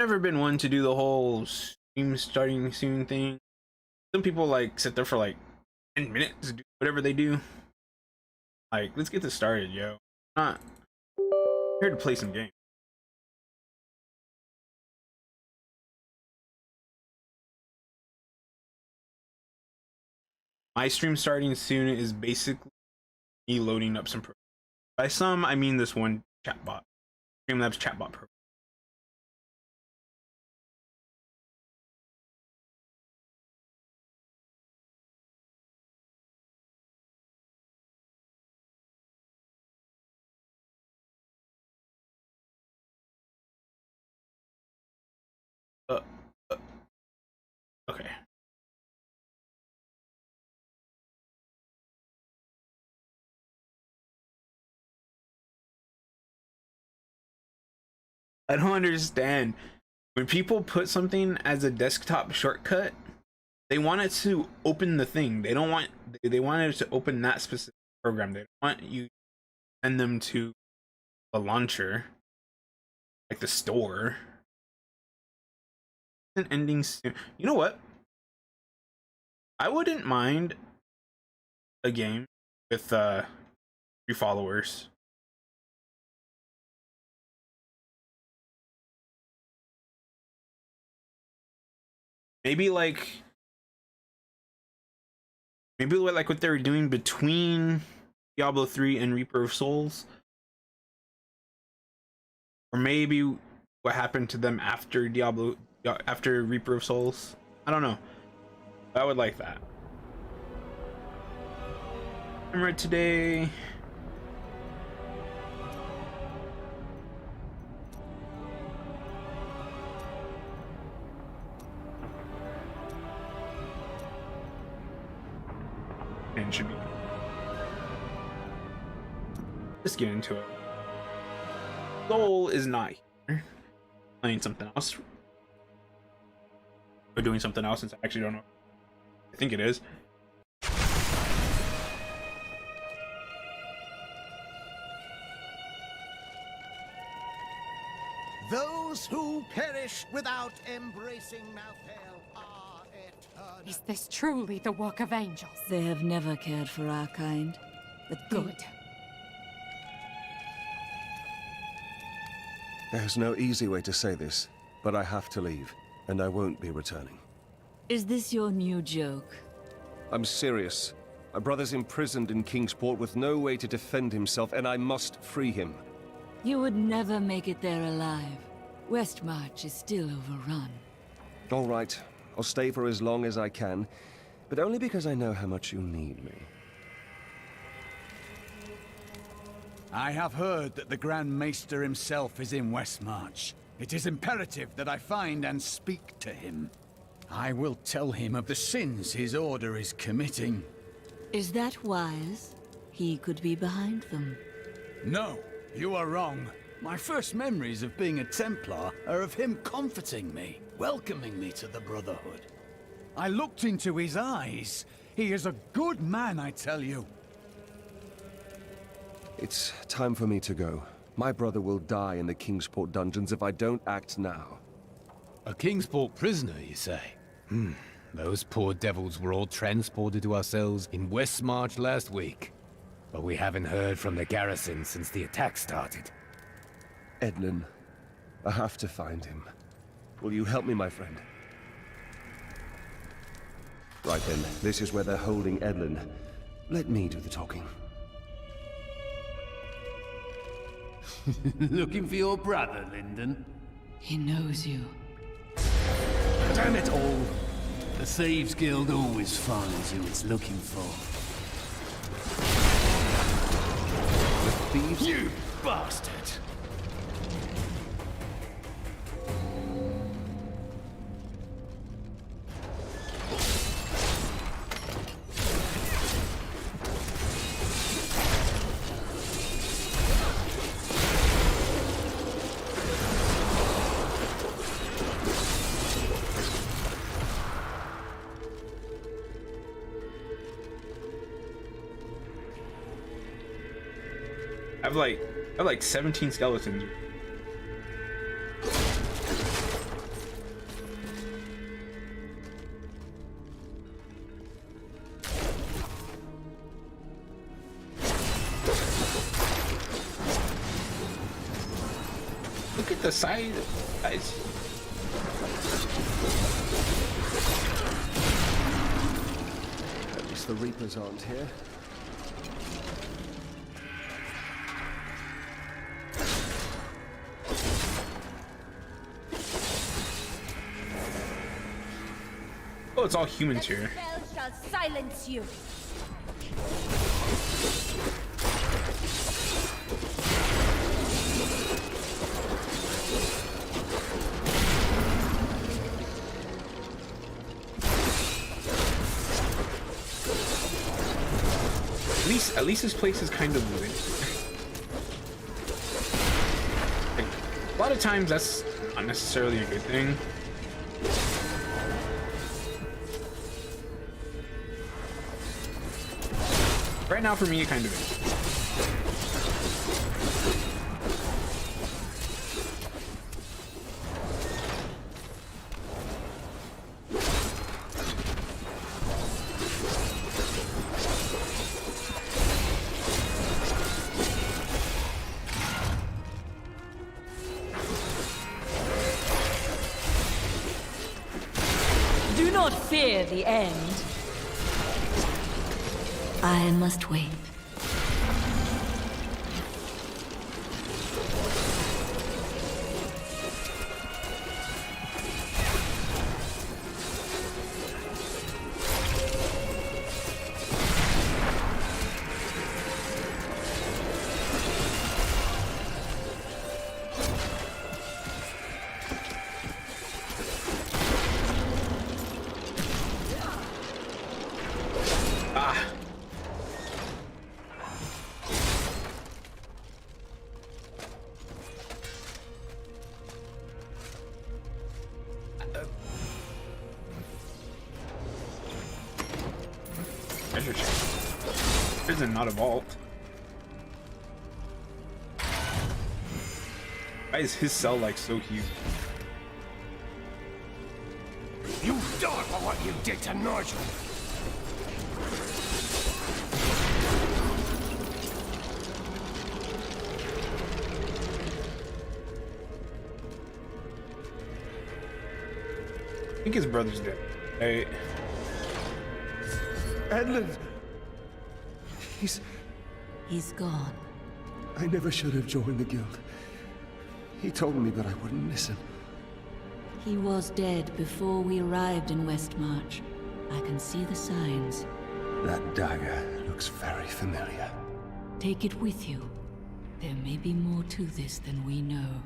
never been one to do the whole stream starting soon thing. Some people like sit there for like 10 minutes to do whatever they do. Like, let's get this started, yo. I'm not here to play some games. My stream starting soon is basically me loading up some programs. By some, I mean this one chatbot, Streamlabs chatbot program. Uh, uh, okay. I don't understand. When people put something as a desktop shortcut, they want it to open the thing. They don't want, they want it to open that specific program. They don't want you to send them to a launcher, like the store. An ending soon. You know what? I wouldn't mind a game with 3 followers. Maybe like what they were doing between Diablo 3 and Reaper of Souls, or maybe what happened to them after Reaper of Souls. I don't know. I would like that. Camera today. And should be. Let's get into it. Soul is not here. Playing something else. Or doing something else, since I actually don't know. I think it is. Those who perish without embracing Malthael are eternal. Is this truly the work of angels? They have never cared for our kind, but Good. There's no easy way to say this, but I have to leave, and I won't be returning. Is this your new joke? I'm serious. My brother's imprisoned in Kingsport with no way to defend himself, and I must free him. You would never make it there alive. Westmarch is still overrun. All right, I'll stay for as long as I can, but only because I know how much you need me. I have heard that the Grand Maester himself is in Westmarch. It is imperative that I find and speak to him. I will tell him of the sins his order is committing. Is that wise? He could be behind them. No, you are wrong. My first memories of being a Templar are of him comforting me, welcoming me to the Brotherhood. I looked into his eyes. He is a good man, I tell you. It's time for me to go. My brother will die in the Kingsport dungeons if I don't act now. A Kingsport prisoner, you say? Those poor devils were all transported to our cells in Westmarch last week. But we haven't heard from the garrison since the attack started. Edlin, I have to find him. Will you help me, my friend? Right then, this is where they're holding Edlin. Let me do the talking. Looking for your brother, Lyndon? He knows you. Damn it all! The Thieves Guild always finds who it's looking for. The thieves? You bastard! I have like 17 skeletons. Look at the size, guys. At least the Reapers aren't here. Oh, it's all humans here. Spell shall silence you. At least this place is kind of lit. Like, a lot of times that's not necessarily a good thing. Right now, for me, it kind of is. Do not fear the end. I must wait. Treasure chest. Prison, not a vault. Why is his cell like so huge? You die for what you did to Nigel! I think his brother's dead. Right? Edmund! He's gone. I never should have joined the guild. He told me, but I wouldn't listen. He was dead before we arrived in Westmarch. I can see the signs. That dagger looks very familiar. Take it with you. There may be more to this than we know.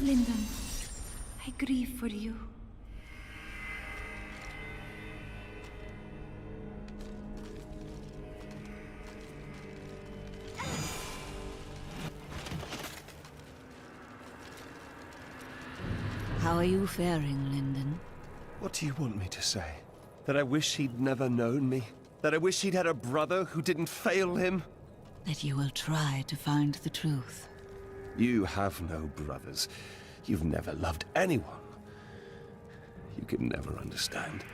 Lyndon, I grieve for you. How are you faring, Lyndon? What do you want me to say? That I wish he'd never known me? That I wish he'd had a brother who didn't fail him? That you will try to find the truth. You have no brothers. You've never loved anyone. You can never understand.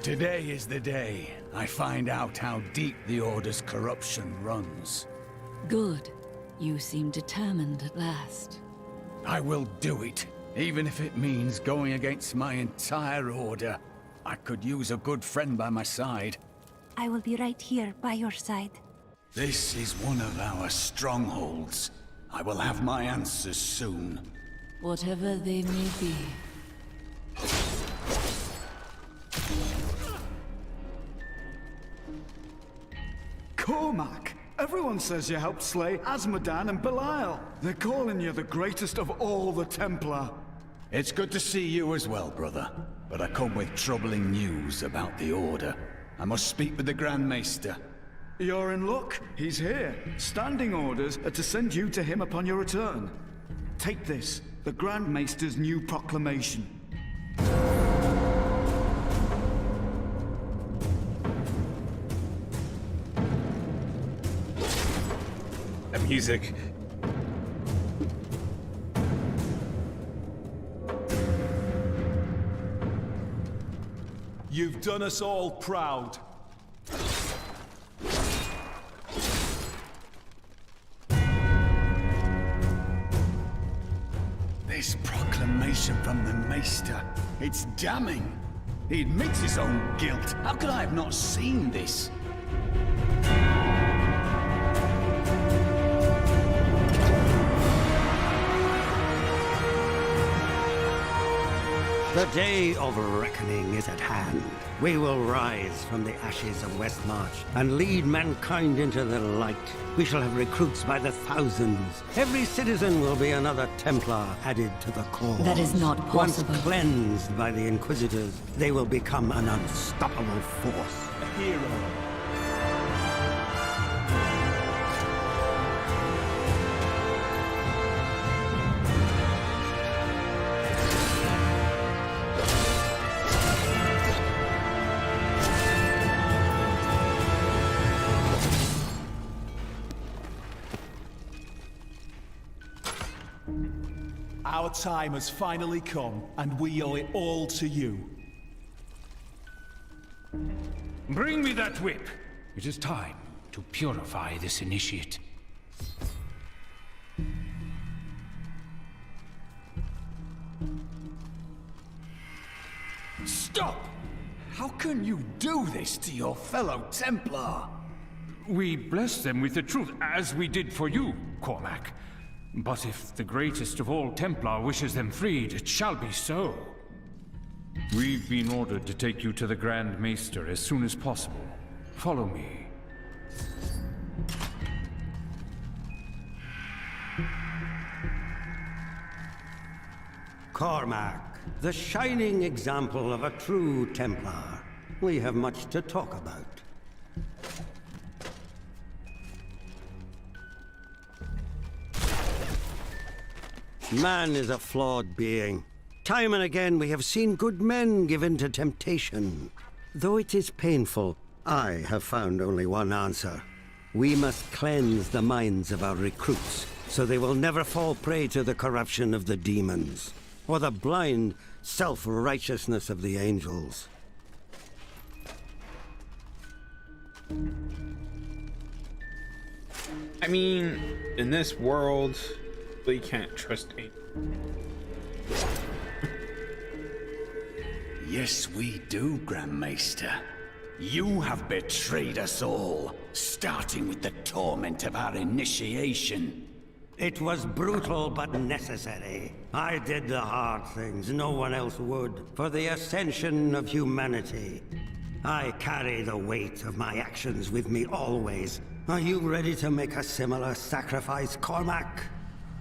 Today is the day I find out how deep the Order's corruption runs. Good. You seem determined at last. I will do it, even if it means going against my entire Order. I could use a good friend by my side. I will be right here by your side. This is one of our strongholds. I will have my answers soon. Whatever they may be. Cormac! Everyone says you helped slay Azmodan and Belial. They're calling you the greatest of all the Templar. It's good to see you as well, brother. But I come with troubling news about the Order. I must speak with the Grand Maester. You're in luck. He's here. Standing orders are to send you to him upon your return. Take this, the Grand Maester's new proclamation. That music. You've done us all proud. This proclamation from the Maester, it's damning. He admits his own guilt. How could I have not seen this? The day of reckoning is at hand. We will rise from the ashes of Westmarch and lead mankind into the light. We shall have recruits by the thousands. Every citizen will be another Templar added to the cause. That is not possible. Once cleansed by the Inquisitors, they will become an unstoppable force. A hero. Our time has finally come, and we owe it all to you. Bring me that whip. It is time to purify this initiate. Stop! How can you do this to your fellow Templar? We bless them with the truth, as we did for you, Cormac. But if the greatest of all Templar wishes them freed, it shall be so. We've been ordered to take you to the Grand Maester as soon as possible. Follow me. Cormac, the shining example of a true Templar. We have much to talk about. Man is a flawed being. Time and again we have seen good men given to temptation. Though it is painful, I have found only one answer. We must cleanse the minds of our recruits, so they will never fall prey to the corruption of the demons, or the blind self-righteousness of the angels. I mean, in this world, we can't trust anyone. Yes, we do, Grand Maester. You have betrayed us all, starting with the torment of our initiation. It was brutal but necessary. I did the hard things no one else would, for the ascension of humanity. I carry the weight of my actions with me always. Are you ready to make a similar sacrifice, Cormac?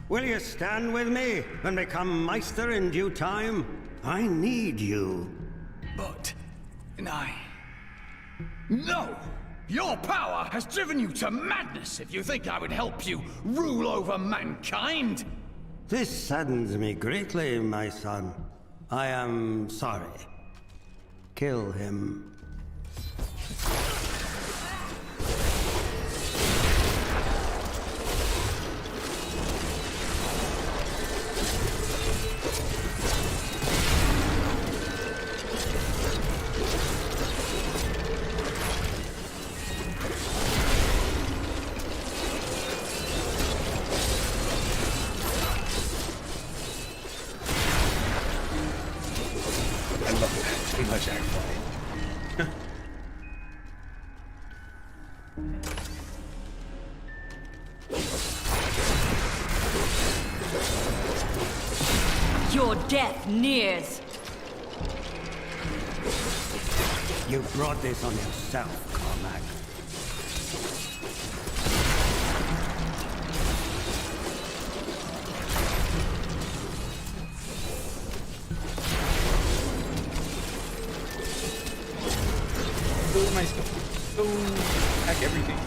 Will you stand with me and become Meister in due time? I need you. But... No! Your power has driven you to madness if you think I would help you rule over mankind! This saddens me greatly, my son. I am sorry. Kill him. Your death nears. You brought this on yourself, Cormac. Oh, my stuff. Oh, pack everything.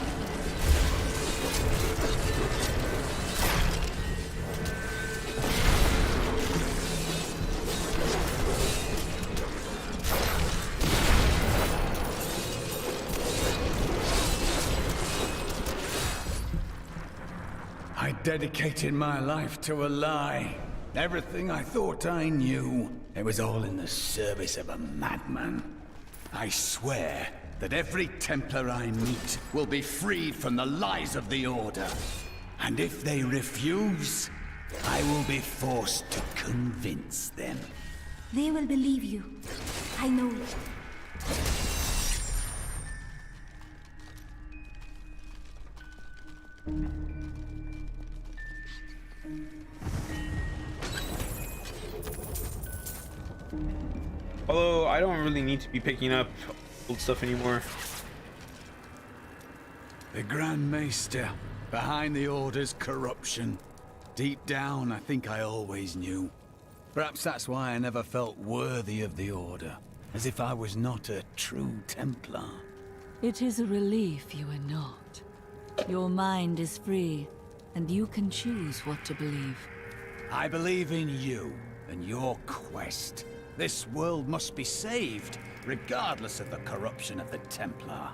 I dedicated my life to a lie. Everything I thought I knew, it was all in the service of a madman. I swear that every Templar I meet will be freed from the lies of the Order. And if they refuse, I will be forced to convince them. They will believe you. I know it. Although I don't really need to be picking up old stuff anymore. The Grand Maester, behind the Order's corruption. Deep down, I think I always knew. Perhaps that's why I never felt worthy of the Order, as if I was not a true Templar. It is a relief you are not. Your mind is free, and you can choose what to believe. I believe in you and your quest. This world must be saved, regardless of the corruption of the Templar.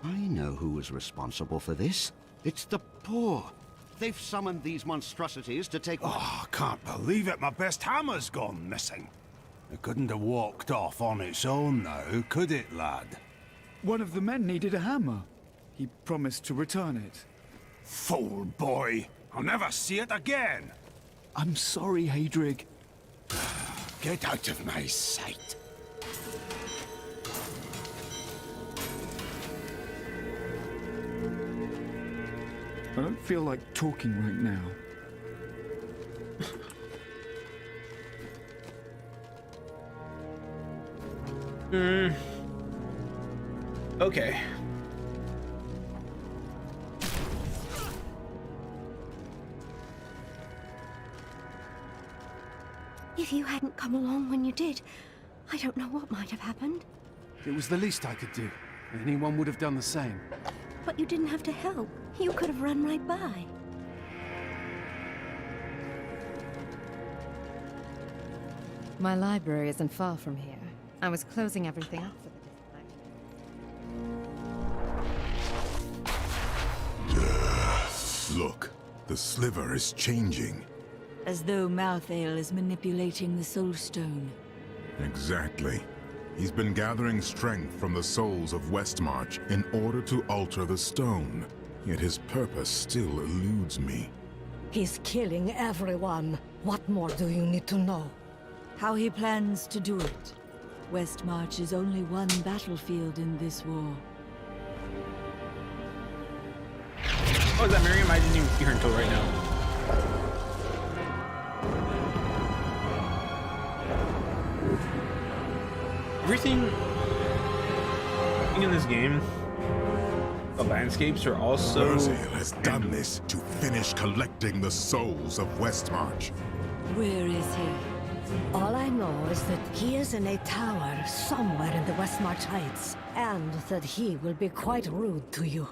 I know who was responsible for this. It's the poor. They've summoned these monstrosities to take... Oh, I can't believe it. My best hammer's gone missing. It couldn't have walked off on its own now, could it, lad? One of the men needed a hammer. He promised to return it. Fool boy. I'll never see it again. I'm sorry, Hadrig. Get out of my sight. I don't feel like talking right now. Okay. If you hadn't come along when you did, I don't know what might have happened. It was the least I could do. Anyone would have done the same. But you didn't have to help. You could have run right by. My library isn't far from here. I was closing everything up for the day. Look, the sliver is changing. As though Malthael is manipulating the Soul Stone. Exactly. He's been gathering strength from the souls of Westmarch in order to alter the stone. Yet his purpose still eludes me. He's killing everyone. What more do you need to know? How he plans to do it. Westmarch is only one battlefield in this war. Oh, is that Miriam? I didn't even see her until right now. Everything in this game, the landscapes are also... Urziel has done this to finish collecting the souls of Westmarch. Where is he? All I know is that he is in a tower somewhere in the Westmarch Heights, and that he will be quite rude to you.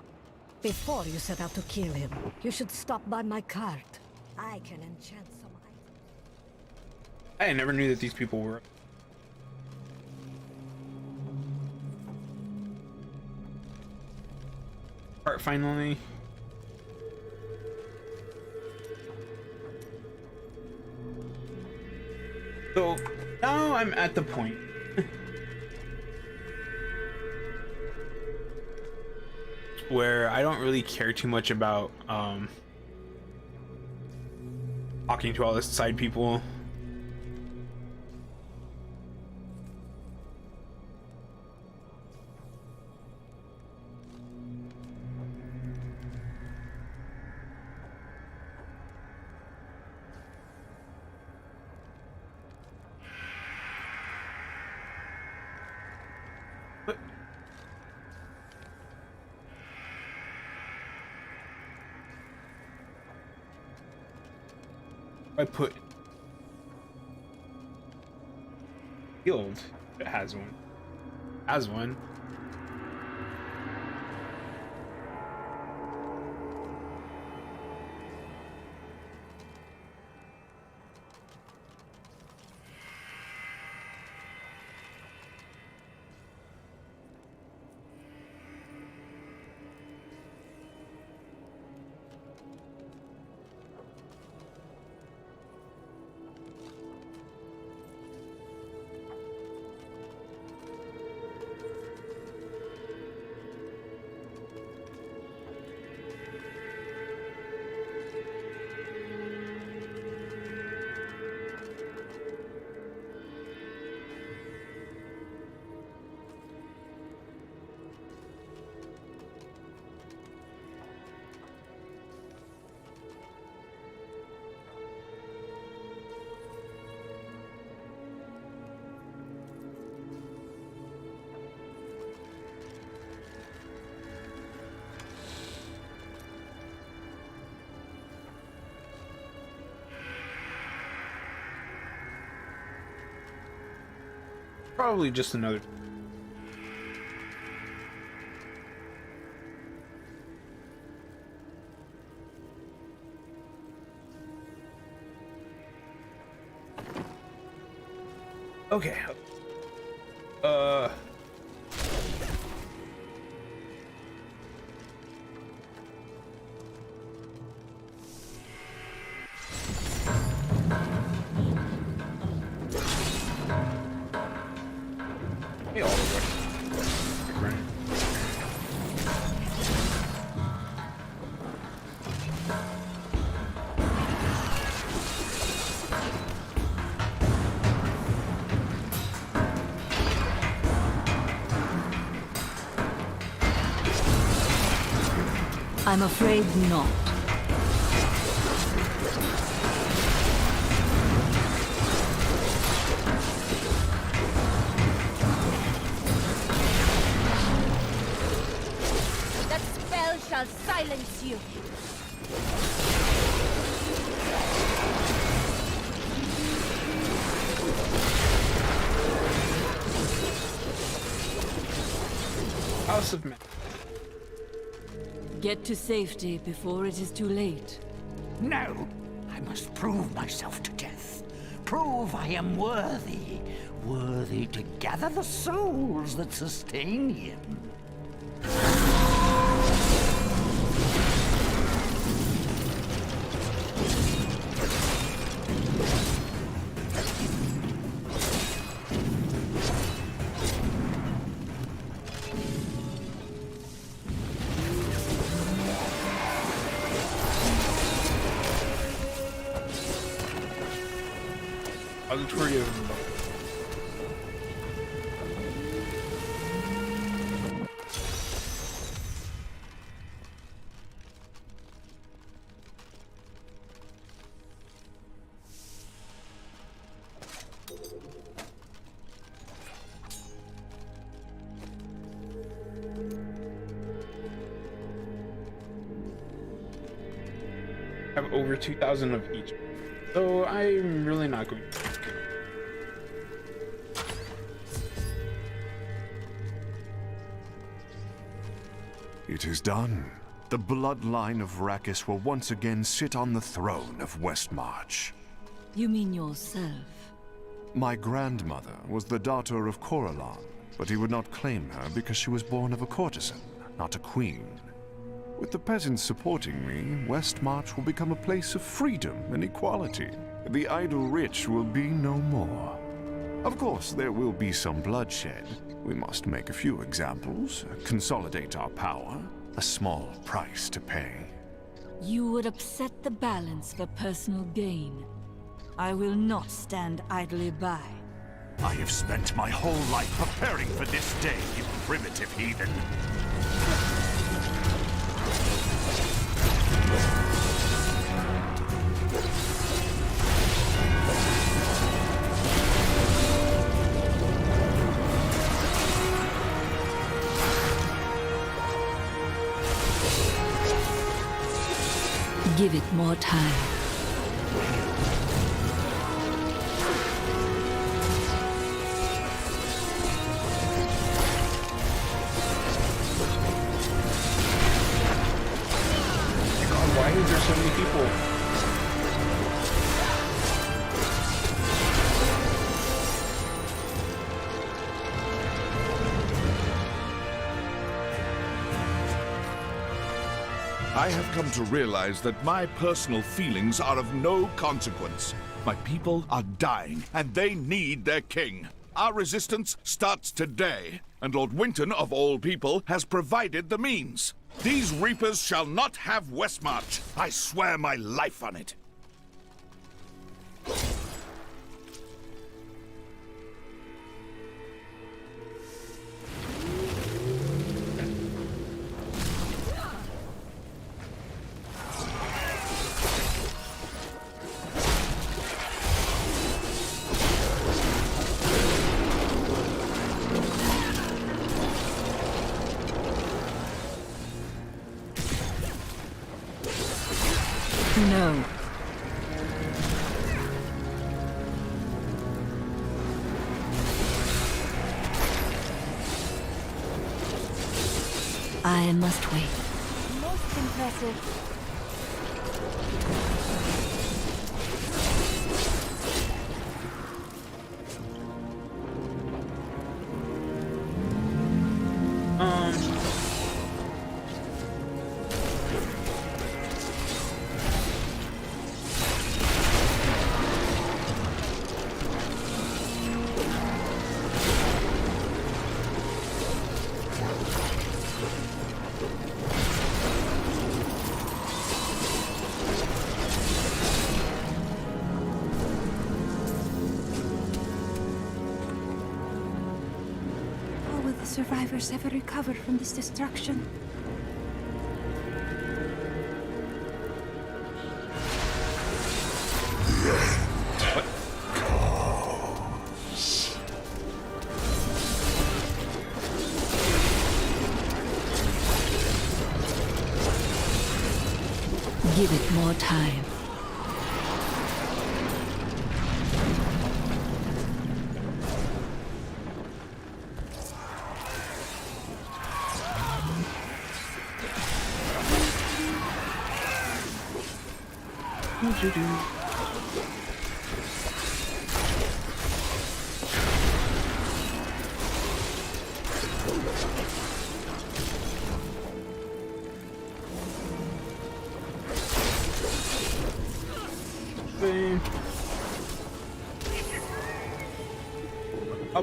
Before you set out to kill him, you should stop by my cart. I can enchant some items. I never knew that these people were... Part finally. So now I'm at the point where I don't really care too much about talking to all the side people. I put guild, it has one. Has one. Probably just another. Okay. Hey, all the way. I'm afraid not. That spell shall silence you. House of Man. Get to safety before it is too late. No! I must prove myself to death. Prove I am worthy. Worthy to gather the souls that sustain him. Auditorium. Have over 2,000 of each, so I'm really not going to. It is done. The bloodline of Rakkus will once again sit on the throne of Westmarch. You mean yourself? My grandmother was the daughter of Corellon, but he would not claim her because she was born of a courtesan, not a queen. With the peasants supporting me, Westmarch will become a place of freedom and equality. The idle rich will be no more. Of course, there will be some bloodshed. We must make a few examples, consolidate our power. A small price to pay. You would upset the balance for personal gain. I will not stand idly by. I have spent my whole life preparing for this day, you primitive heathen. Give it more time. God, why is there so many people? I have come to realize that my personal feelings are of no consequence. My people are dying, and they need their king. Our resistance starts today, and Lord Winton, of all people, has provided the means. These Reapers shall not have Westmarch. I swear my life on it. No. I must wait. Most impressive. Will the survivors ever recover from this destruction? Give it more time.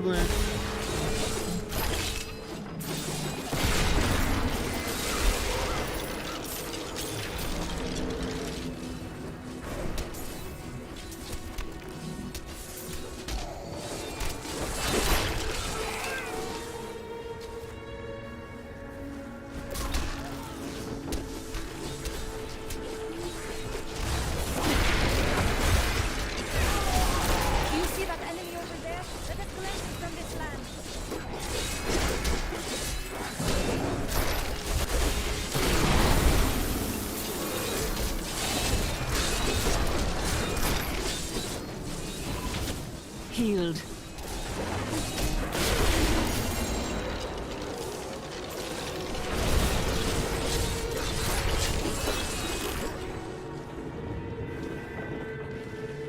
Goblin. Healed.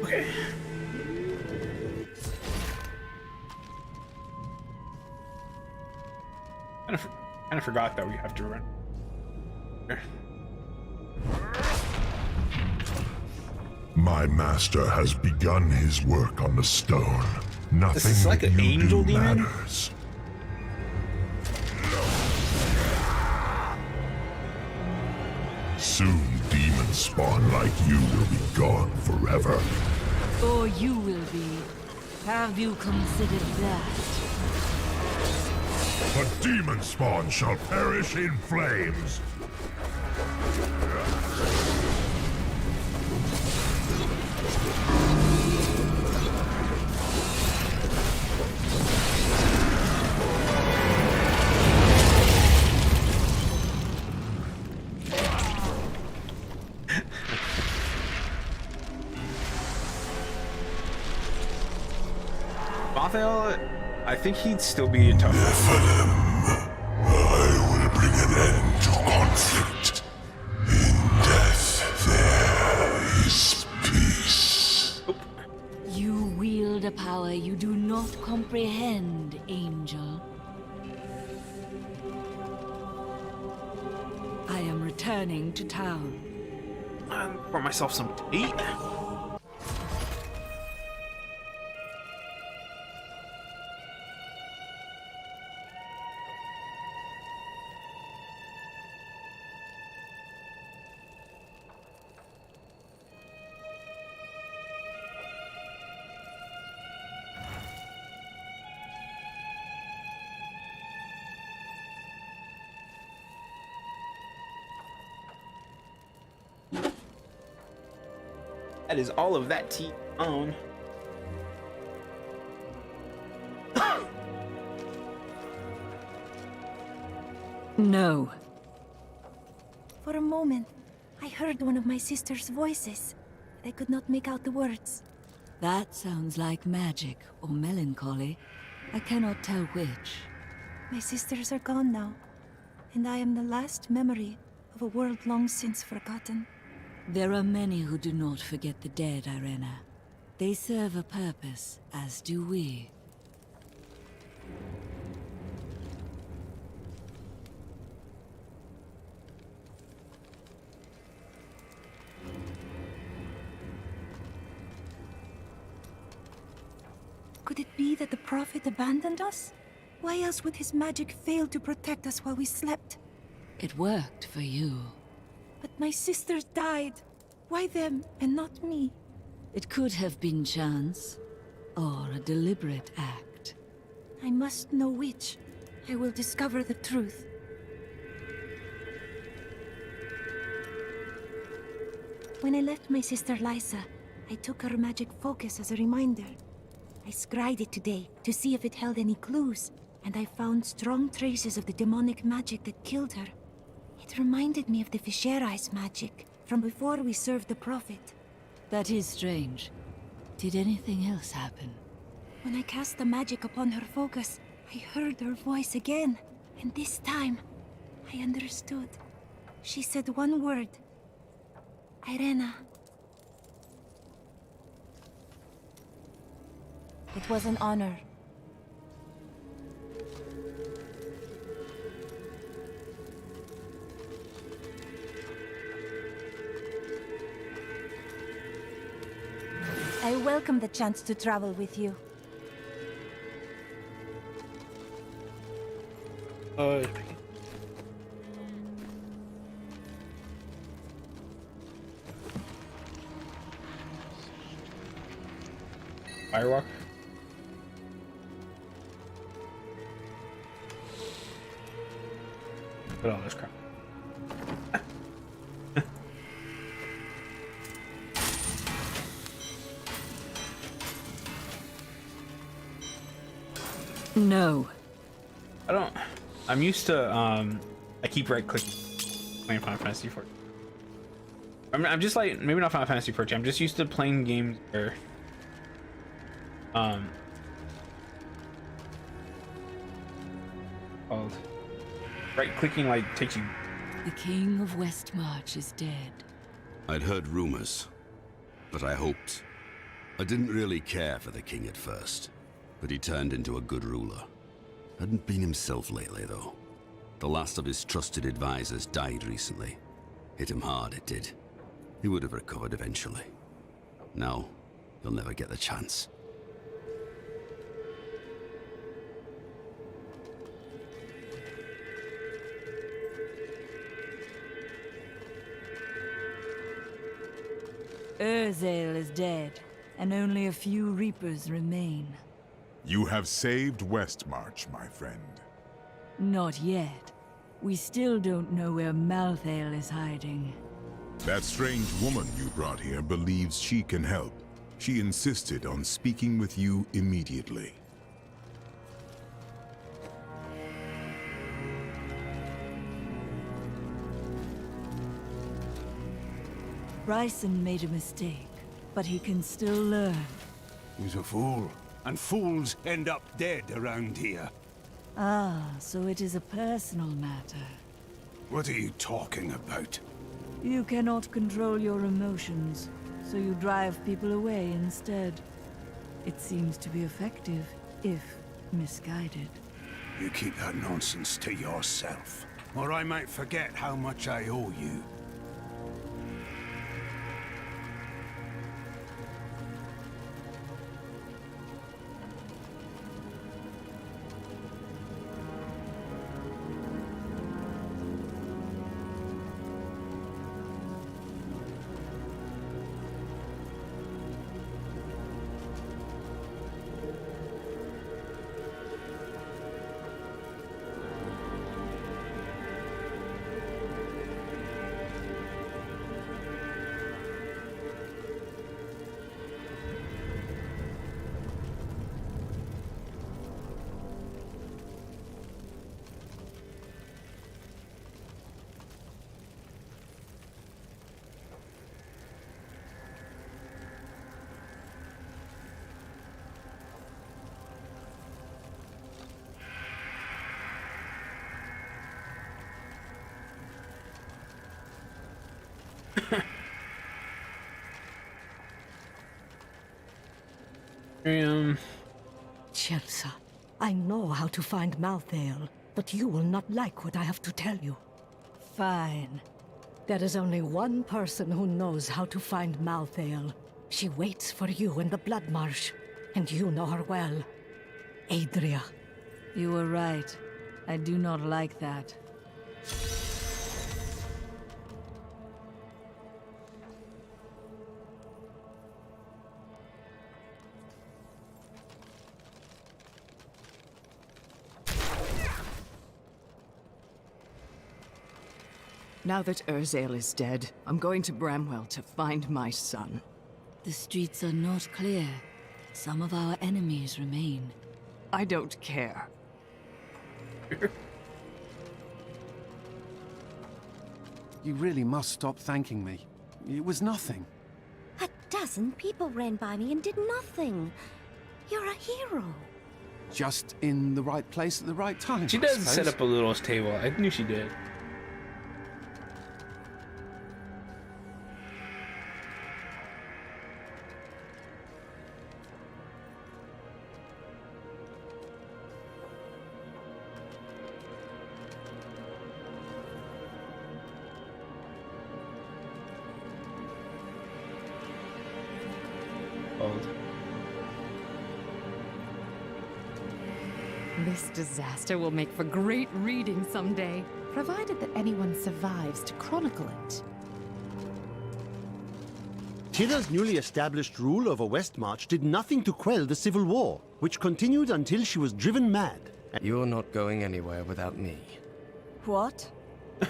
Okay. Kind of forgot that we have to run. Here. My master has begun his work on the stone. Nothing This is like that an you angel do demon? matters. Soon demons spawn like you will be gone forever. Or you will be. Have you considered that? The demon spawn shall perish in flames. Bothael, I think he'd still be a tough Nephilim, I will bring an end to conflict. In death, there is peace. You wield a power you do not comprehend, Angel. I am returning to town. Pour myself some tea. That is all of that tea on. No. For a moment, I heard one of my sister's voices. I could not make out the words. That sounds like magic or melancholy. I cannot tell which. My sisters are gone now. and I am the last memory of a world long since forgotten. There are many who do not forget the dead, Irena. They serve a purpose, as do we. Could it be that the Prophet abandoned us? Why else would his magic fail to protect us while we slept? It worked for you. But my sisters died. Why them and not me? It could have been chance, or a deliberate act. I must know which. I will discover the truth. When I left my sister Lysa, I took her magic focus as a reminder. I scryed it today to see if it held any clues, and I found strong traces of the demonic magic that killed her. It reminded me of the Viserys magic from before we served the Prophet. That is strange. Did anything else happen? When I cast the magic upon her focus, I heard her voice again, and this time, I understood. She said one word. Irena. It was an honor. I welcome the chance to travel with you. Firewalk. Put all this crap. No. I don't. I'm used to. I keep right clicking playing Final Fantasy 14. I'm just like, maybe not Final Fantasy 14. I'm just used to playing games where called right clicking like takes you. The King of Westmarch is dead. I'd heard rumors, but I hoped. I didn't really care for the king at first, but he turned into a good ruler. Hadn't been himself lately, though. The last of his trusted advisors died recently. Hit him hard, it did. He would have recovered eventually. Now, he'll never get the chance. Urzael is dead, and only a few Reapers remain. You have saved Westmarch, my friend. Not yet. We still don't know where Malthael is hiding. That strange woman you brought here believes she can help. She insisted on speaking with you immediately. Bryson made a mistake, but he can still learn. He's a fool, and fools end up dead around here. Ah, so it is a personal matter. What are you talking about? You cannot control your emotions, so you drive people away instead. It seems to be effective, if misguided. You keep that nonsense to yourself, or I might forget how much I owe you. Chelsea, I know how to find Malthael, but you will not like what I have to tell you. Fine. There is only one person who knows how to find Malthael. She waits for you in the Blood Marsh, and you know her well. Adria. You were right. I do not like that. Now that Urzael is dead, I'm going to Bramwell to find my son. The streets are not clear. Some of our enemies remain. I don't care. You really must stop thanking me. It was nothing. 12 people ran by me and did nothing. You're a hero. Just in the right place at the right time. She I does suppose. set up a little table. I knew she did. This disaster will make for great reading someday, provided that anyone survives to chronicle it. Tira's newly established rule over Westmarch did nothing to quell the civil war, which continued until she was driven mad. You're not going anywhere without me. What?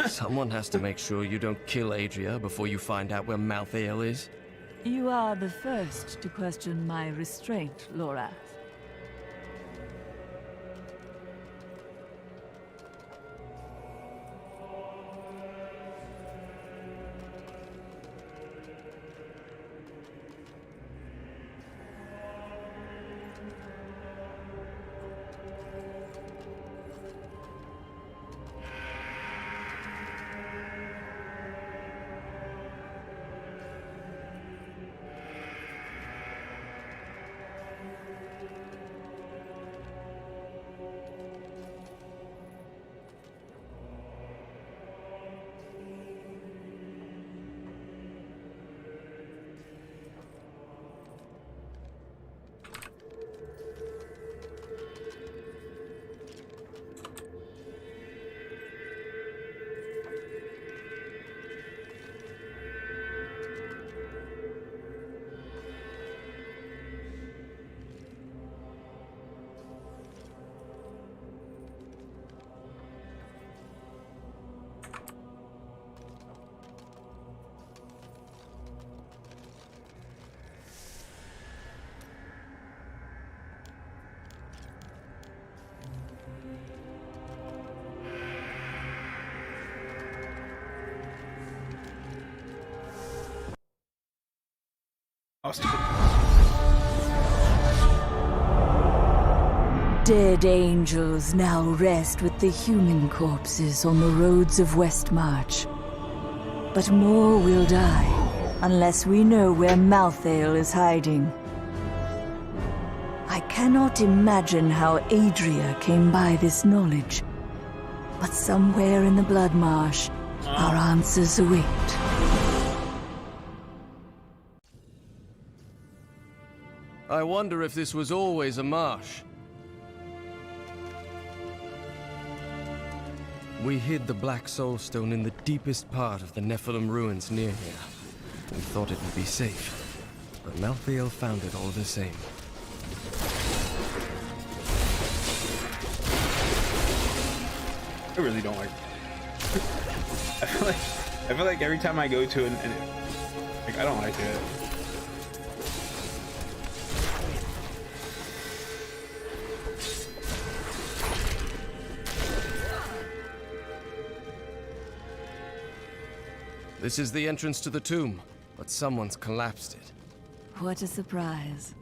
Someone has to make sure you don't kill Adria before you find out where Malthael is. You are the first to question my restraint, Lorath. Dead angels now rest with the human corpses on the roads of Westmarch. But more will die, unless we know where Malthael is hiding. I cannot imagine how Adria came by this knowledge, but somewhere in the Blood Marsh, our answers await. I wonder if this was always a marsh. We hid the Black Soul Stone in the deepest part of the Nephilim ruins near here. We thought it would be safe, but Malthael found it all the same. I really don't like. I feel like every time I go to like I don't like it. This is the entrance to the tomb, but someone's collapsed it. What a surprise.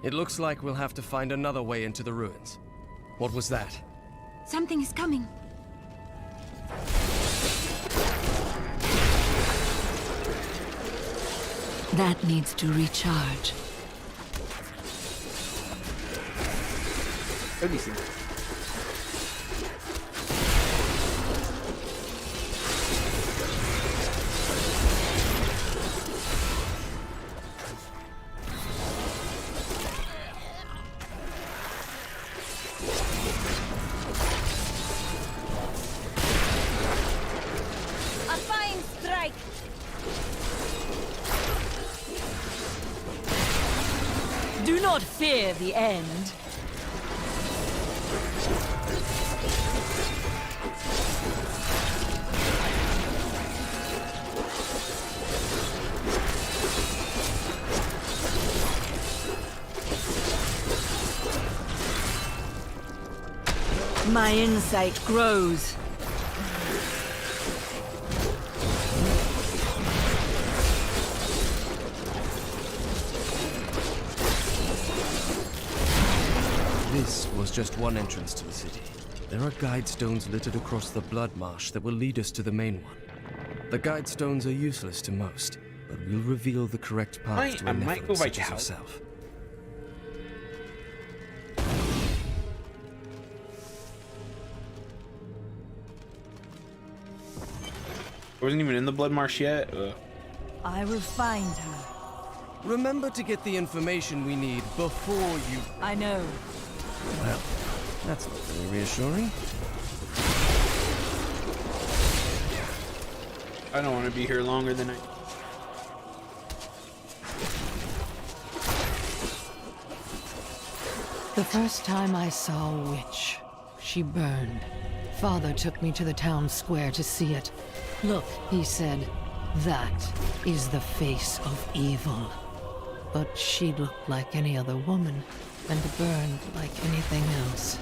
It looks like we'll have to find another way into the ruins. What was that? Something is coming. That needs to recharge. Let me see. A fine strike! Do not fear the end. My insight grows. This was just one entrance to the city. There are guide stones littered across the blood marsh that will lead us to the main one. The guide stones are useless to most, but will reveal the correct path to a Nephilim such as yourself. I wasn't even in the blood marsh yet. I will find her. Remember to get the information we need before you... I know. Well, that's not very reassuring. I don't want to be here longer than I... The first time I saw a witch, she burned. Father took me to the town square to see it. Look, he said, that is the face of evil. But she looked like any other woman, and burned like anything else.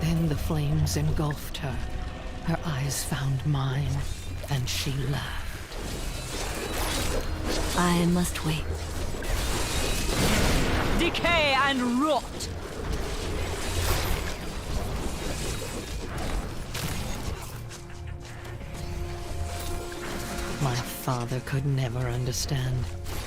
Then the flames engulfed her. Her eyes found mine, and she laughed. I must wait. Decay and rot! My father could never understand.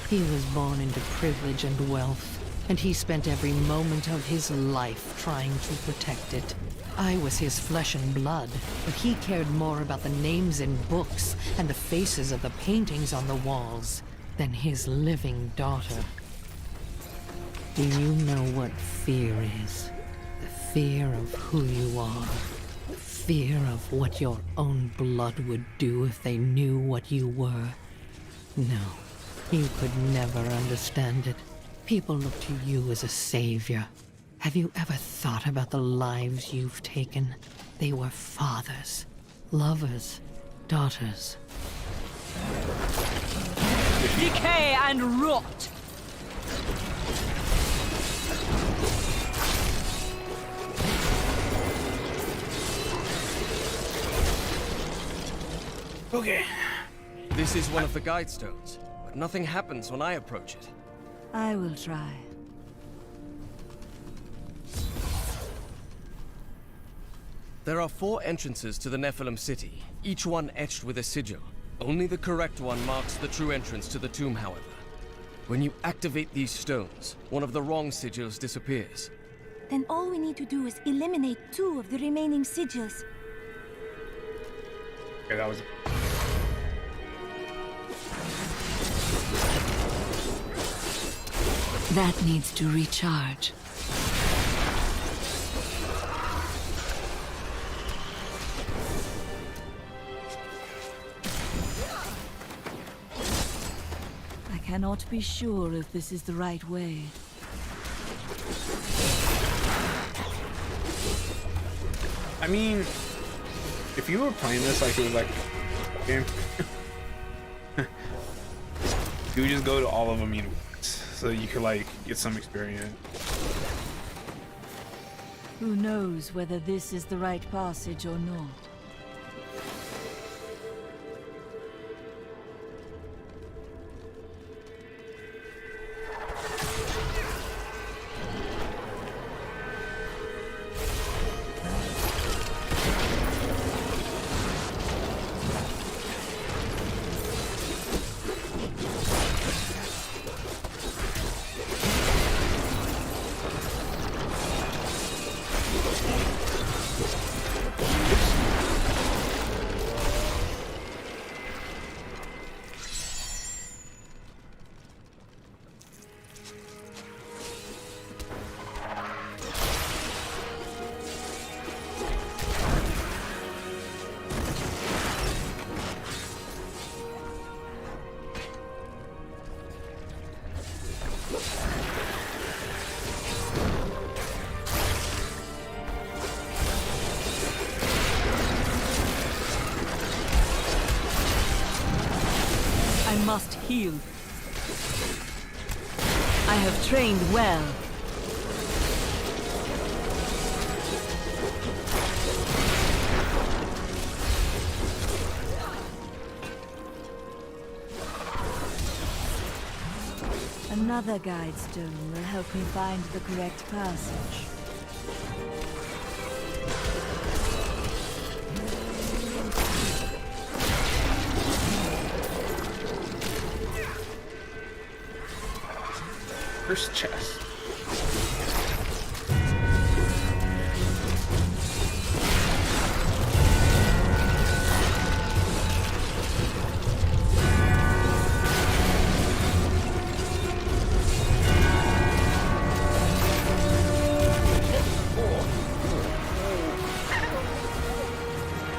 He was born into privilege and wealth, and he spent every moment of his life trying to protect it. I was his flesh and blood, but he cared more about the names in books and the faces of the paintings on the walls than his living daughter. Do you know what fear is? The fear of who you are. The fear of what your own blood would do if they knew what you were. No, you could never understand it. People look to you as a savior. Have you ever thought about the lives you've taken? They were fathers, lovers, daughters. Decay and rot! Okay. This is one of the guide stones, but nothing happens when I approach it. I will try. There are 4 entrances to the Nephilim city, each one etched with a sigil. Only the correct one marks the true entrance to the tomb, however. When you activate these stones, one of the wrong sigils disappears. Then all we need to do is eliminate 2 of the remaining sigils. Okay, that was... That needs to recharge. I cannot be sure if this is the right way. I mean, if you were playing this like it was like a game, you would just go to all of them so you could like get some experience. Who knows whether this is the right passage or not? heal. I have trained well. Another guide stone will help me find the correct passage. First chest.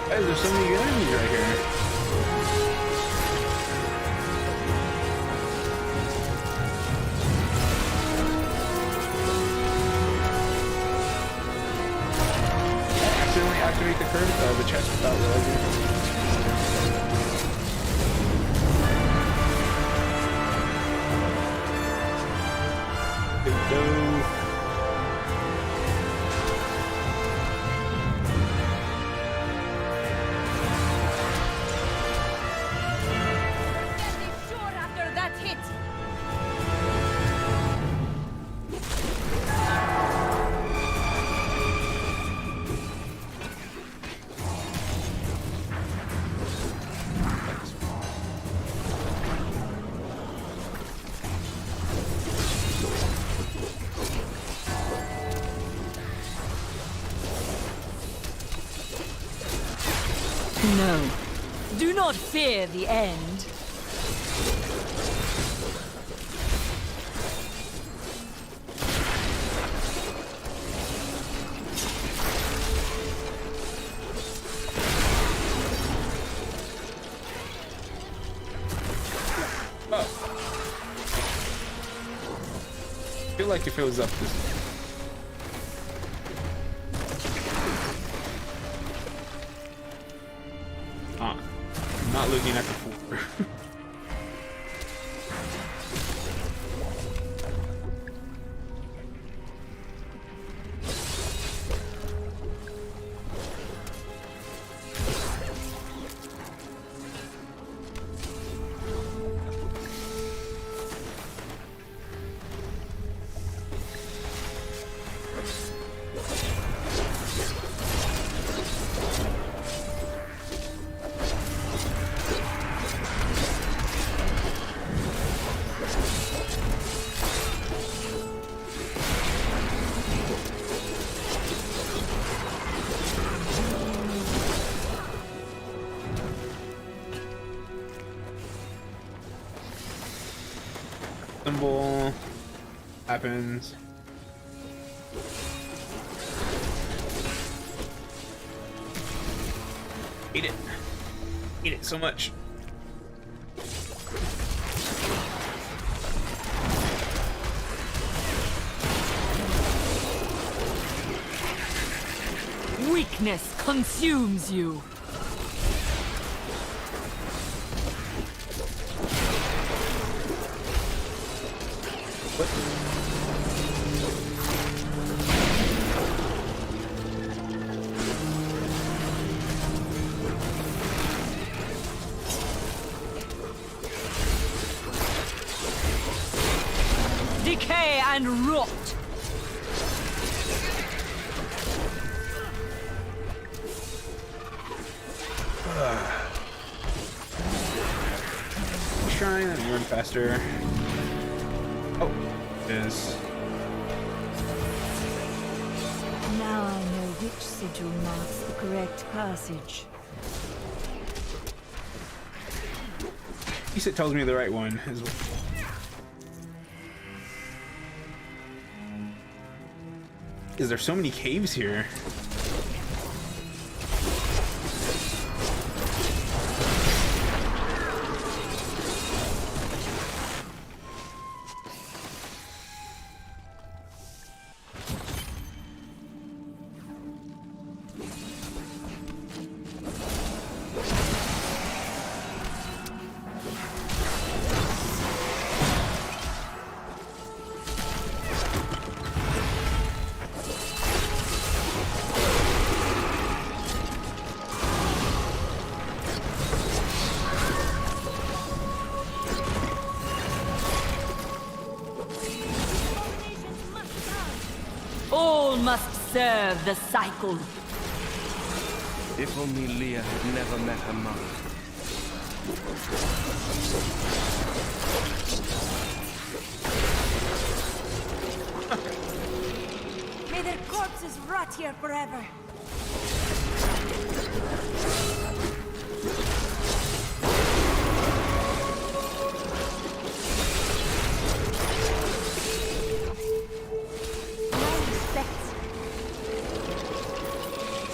Guys, there's so many enemies right here. Activate the chest without realizing. Sure after that hit. No. Do not fear the end. I feel like if it was up this way. I'm not looking at the floor. Symbol happens. Eat it. Eat it so much. Weakness consumes you. Decay and rot. Shrine and run faster. Oh, yes. Now I know which sigil marks the correct passage. At least it tells me the right one as well. Because there's so many caves here. All must serve the cycle. If only Leah had never met her mother. May their corpses rot here forever.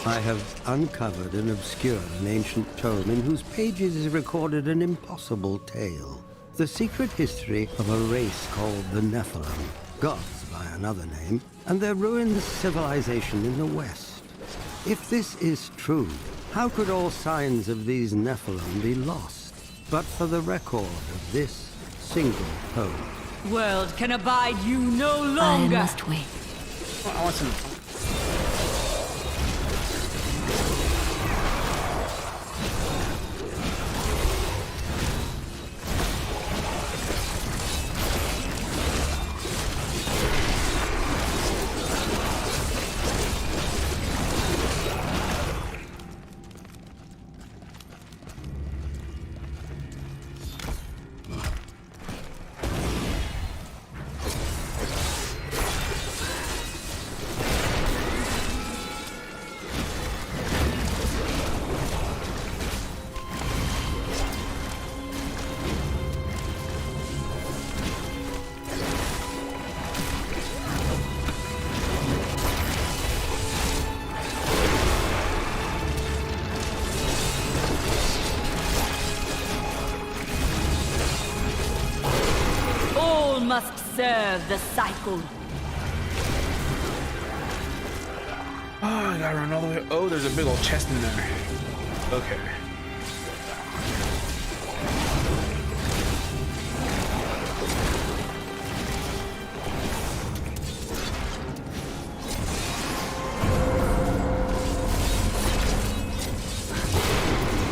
I have uncovered and obscured an ancient tome in whose pages is recorded an impossible tale. The secret history of a race called the Nephilim, gods by another name, and their ruined civilization in the West. If this is true, how could all signs of these Nephilim be lost, but for the record of this single poem? World can abide you no longer. I must wait. I want some. Must serve the cycle. Oh, I gotta run all the way. Oh, there's a big old chest in there. Okay.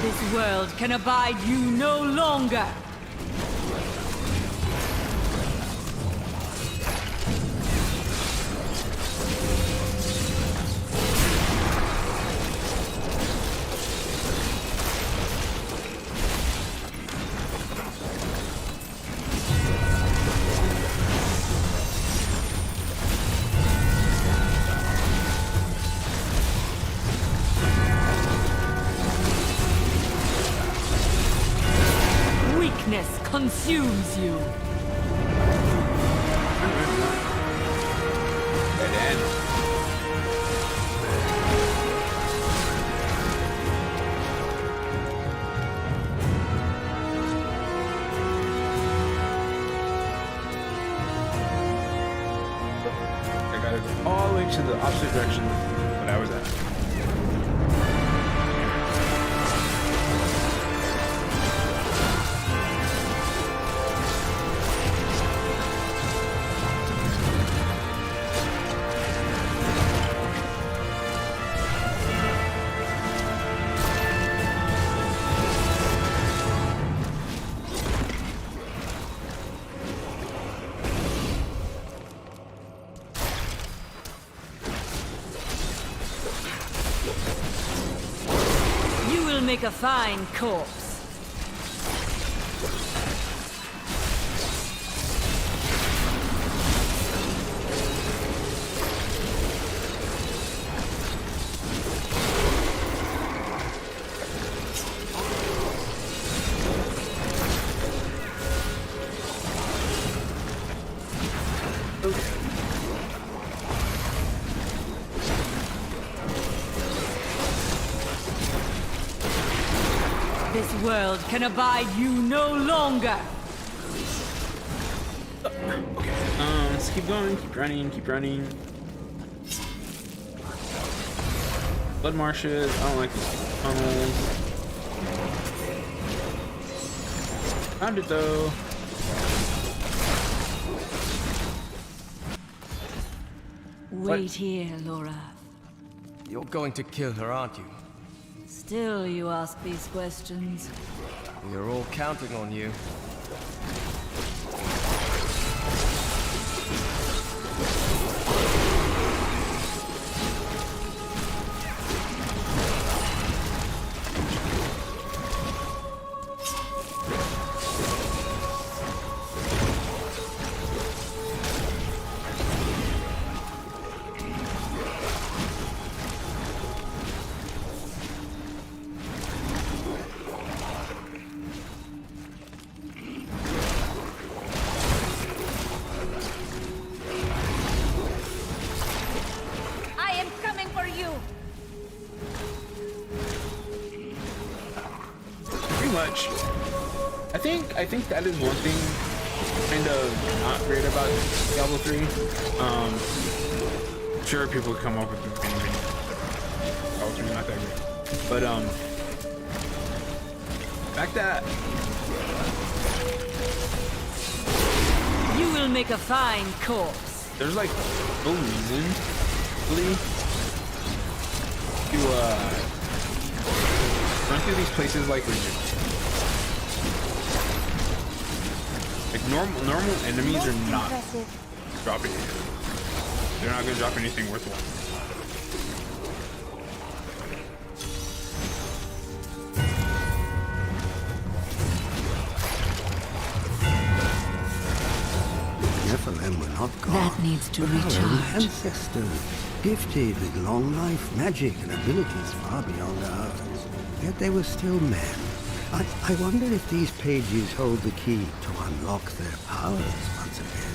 This world can abide you no longer. Consumes you. I gotta go all the way to the opposite direction that I was at. Make a fine corpse. This world can abide you no longer. Okay, let's keep going, keep running, keep running. Blood marshes, I don't like these tunnels. Found it though. Wait here, Laura. You're going to kill her, aren't you? Still you ask these questions. We're all counting on you. much. I think that is one thing kind of not great about Diablo 3. Sure, people come up with anything. Diablo 3 is not that great, but the fact that you will make a fine corpse. There's like no reason really to run through these places like normal enemies are not dropping anything. They're not gonna drop anything worthwhile. Nephilim were not gone. That needs to recharge. Ancestors, gifted with long life, magic, and abilities far beyond ours. Yet they were still men. I wonder if these pages hold the key to unlock their powers once again.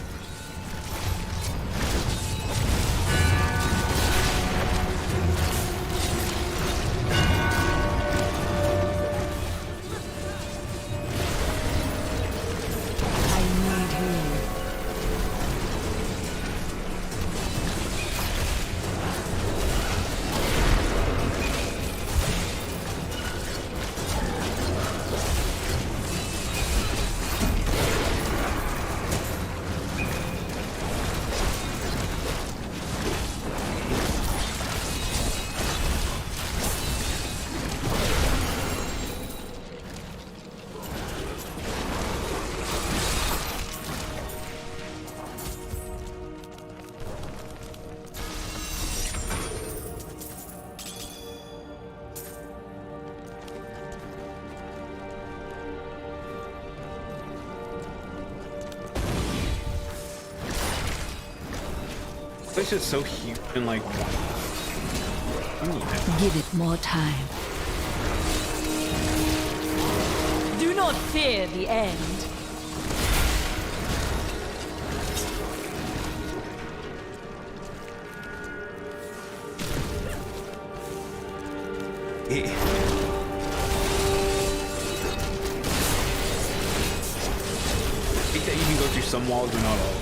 It's just so huge and like. Give it more time. Do not fear the end. I think that you can go through some walls but not all.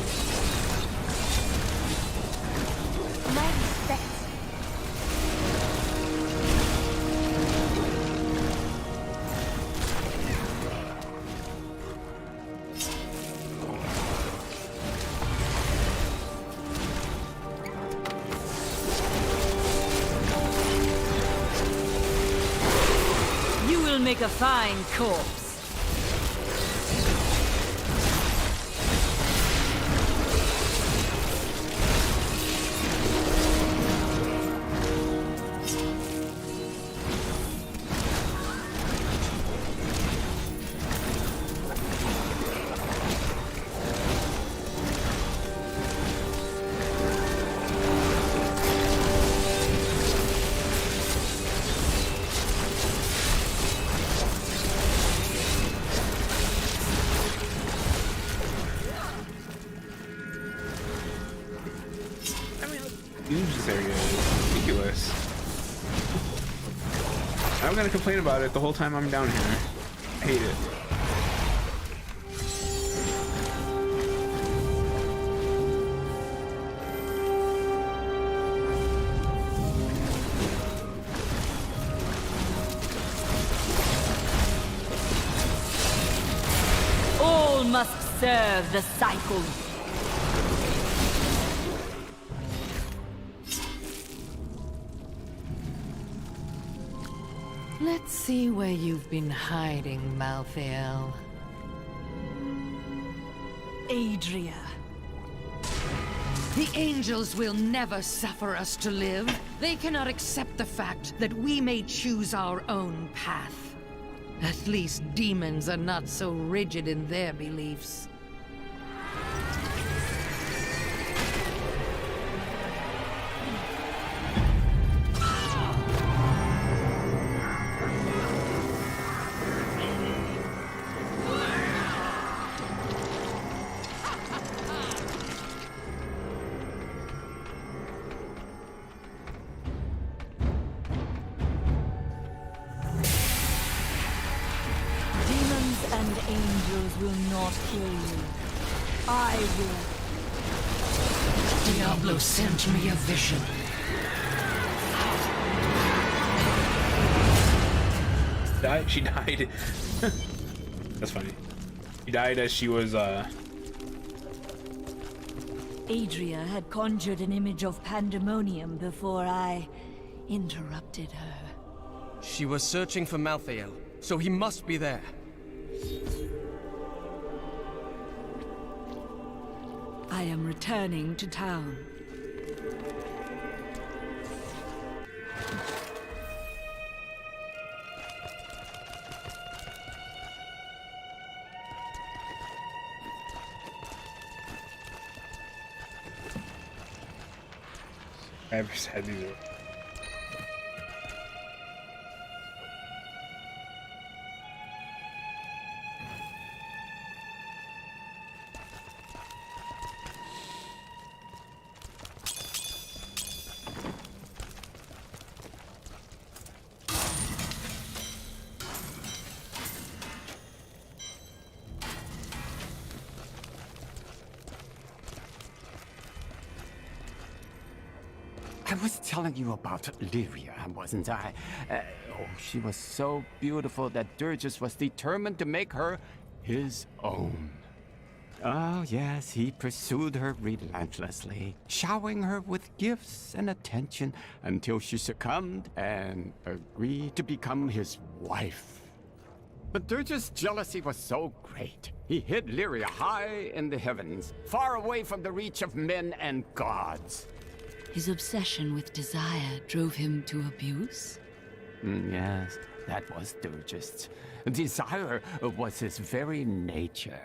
Make a fine corpse. This area is ridiculous. I'm gonna complain about it the whole time I'm down here. I hate it. All must serve the cycle. Let's see where you've been hiding, Malthael. Adria. The angels will never suffer us to live. They cannot accept the fact that we may choose our own path. At least demons are not so rigid in their beliefs. will not kill you. I will. Diablo sent me a vision. She died. That's funny. She died as she was, Adria had conjured an image of pandemonium before I interrupted her. She was searching for Malthael, so he must be there. I am returning to town. I ever said either. I was telling you about Lyria, wasn't I? Oh, she was so beautiful that Durgus was determined to make her his own. Oh, yes, he pursued her relentlessly, showering her with gifts and attention until she succumbed and agreed to become his wife. But Durgus' jealousy was so great, he hid Lyria high in the heavens, far away from the reach of men and gods. His obsession with desire drove him to abuse? Yes, that was Durgus. Desire was his very nature.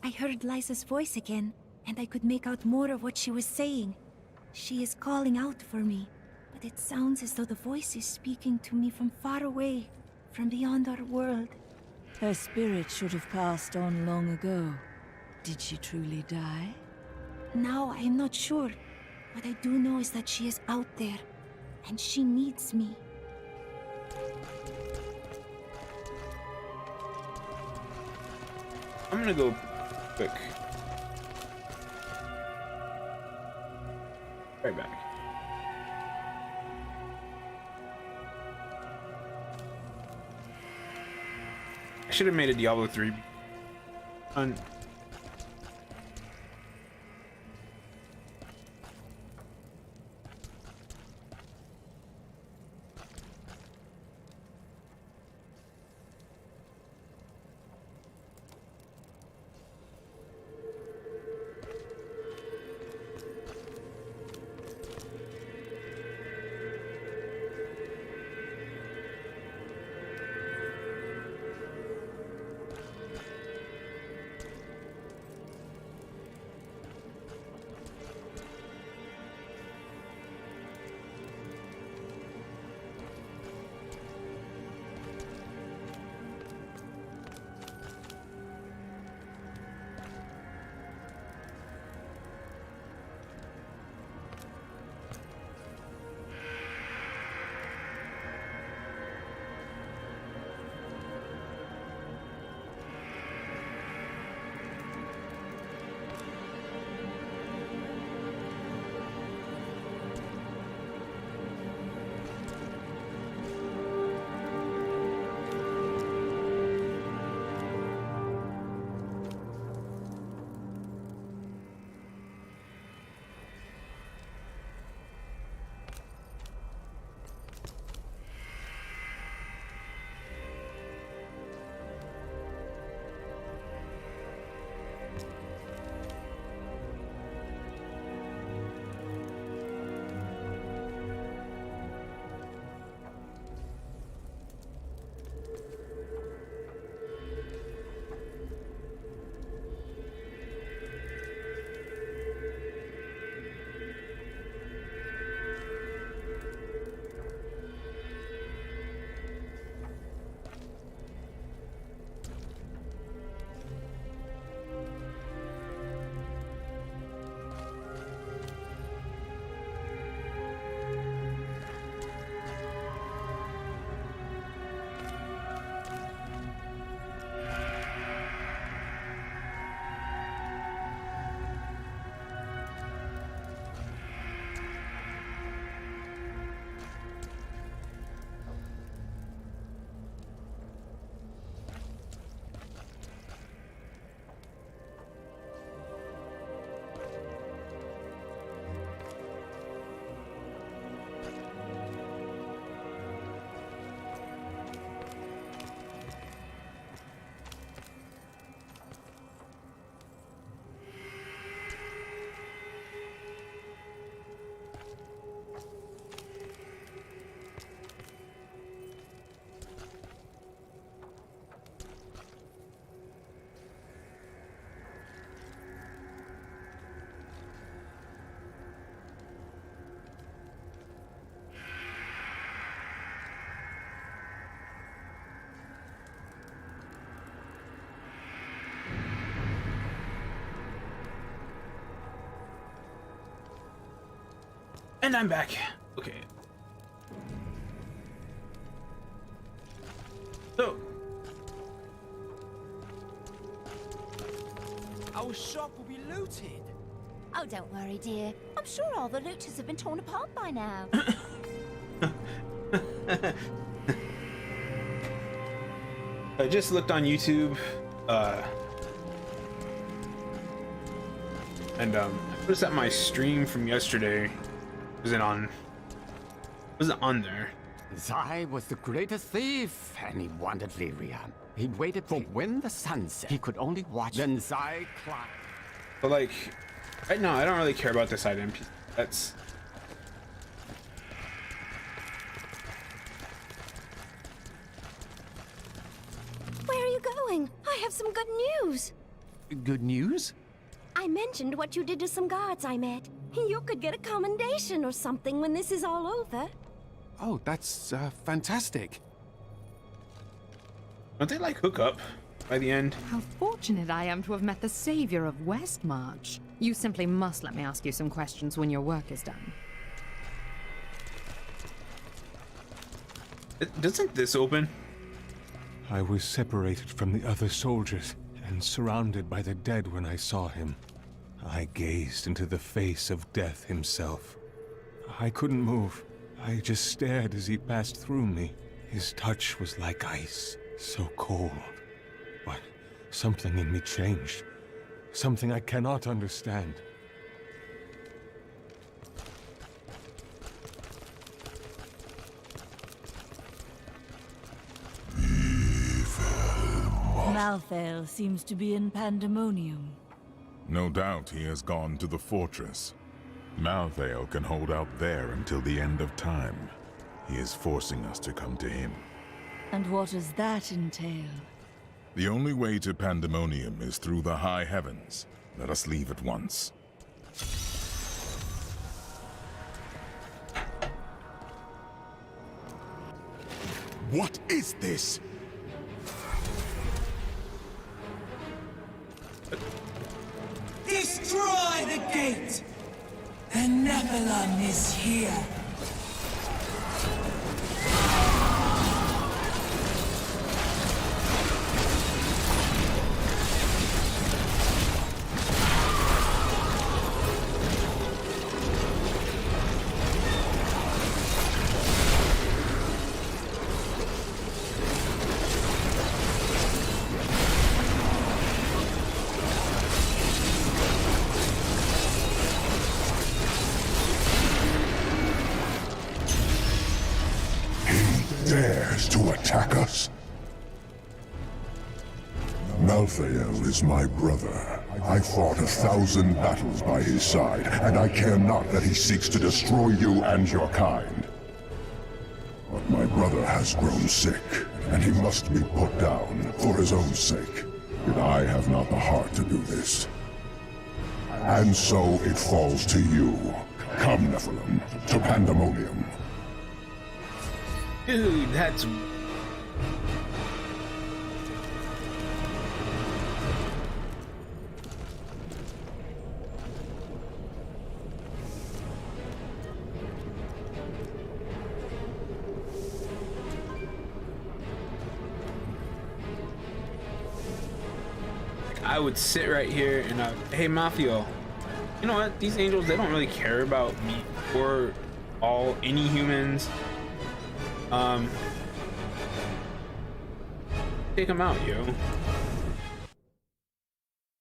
I heard Lysa's voice again, and I could make out more of what she was saying. She is calling out for me, but it sounds as though the voice is speaking to me from far away, from beyond our world. Her spirit should have passed on long ago. Did she truly die? Now I am not sure. What I do know is that she is out there, and she needs me. I'm gonna go quick. Right back. I should have made a Diablo 3. And I'm back. Okay. So, our shop will be looted. Oh, don't worry, dear. I'm sure all the looters have been torn apart by now. I just looked on YouTube, and I noticed that my stream from yesterday wasn't on there. Zai was the greatest thief, and he wanted Lyria. He waited for when the sun set. He could only watch. Then Zai climbed. But like, right now, I don't really care about this item. That's. Where are you going? I have some good news. Good news? I mentioned what you did to some guards I met. You could get a commendation or something when this is all over. Oh, that's fantastic. Don't they like hook up by the end? How fortunate I am to have met the savior of Westmarch. You simply must let me ask you some questions when your work is done. Doesn't this open? I was separated from the other soldiers and surrounded by the dead when I saw him. I gazed into the face of death himself. I couldn't move. I just stared as he passed through me. His touch was like ice, so cold. But something in me changed. Something I cannot understand. Malthael seems to be in pandemonium. No doubt he has gone to the fortress. Malthael can hold out there until the end of time. He is forcing us to come to him. And what does that entail? The only way to Pandemonium is through the high heavens. Let us leave at once. What is this? Destroy the gate! The Nephilim is here! Dares to attack us? Malthael is my brother. I fought 1,000 battles by his side, and I care not that he seeks to destroy you and your kind. But my brother has grown sick, and he must be put down for his own sake. Yet I have not the heart to do this. And so it falls to you. Come, Nephilim, to Pandemonium. Dude, that's... I would sit right here and hey Mafio, you know what, these angels, they don't really care about me or any humans. Take them out, yo.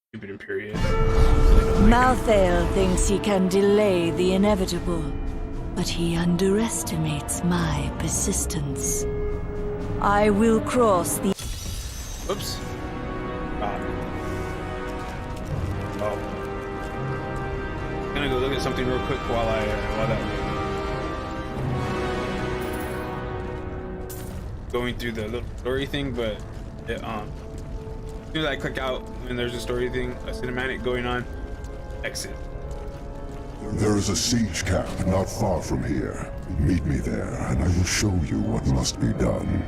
Stupid Imperius. Malthael thinks he can delay the inevitable, but he underestimates my persistence. I will cross the... Oops. Oh. I'm gonna go look at something real quick while that... going through the little story thing, but it, as soon as I click out when there's a story thing, a cinematic going on, exit. There is a siege camp not far from here. Meet me there, and I will show you what must be done.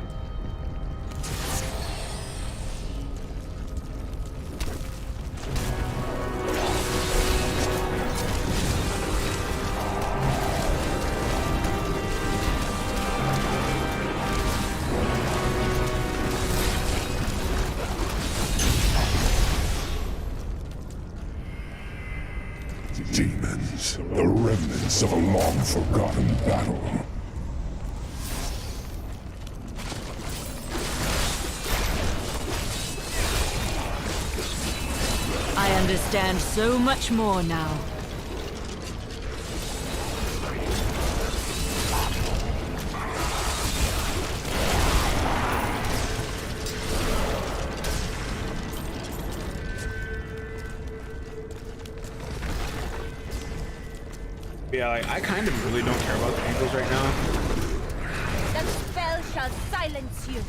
demons, the remnants of a long-forgotten battle. I understand so much more now. Yeah, like, I kind of really don't care about the angles right now. The spell shall silence you.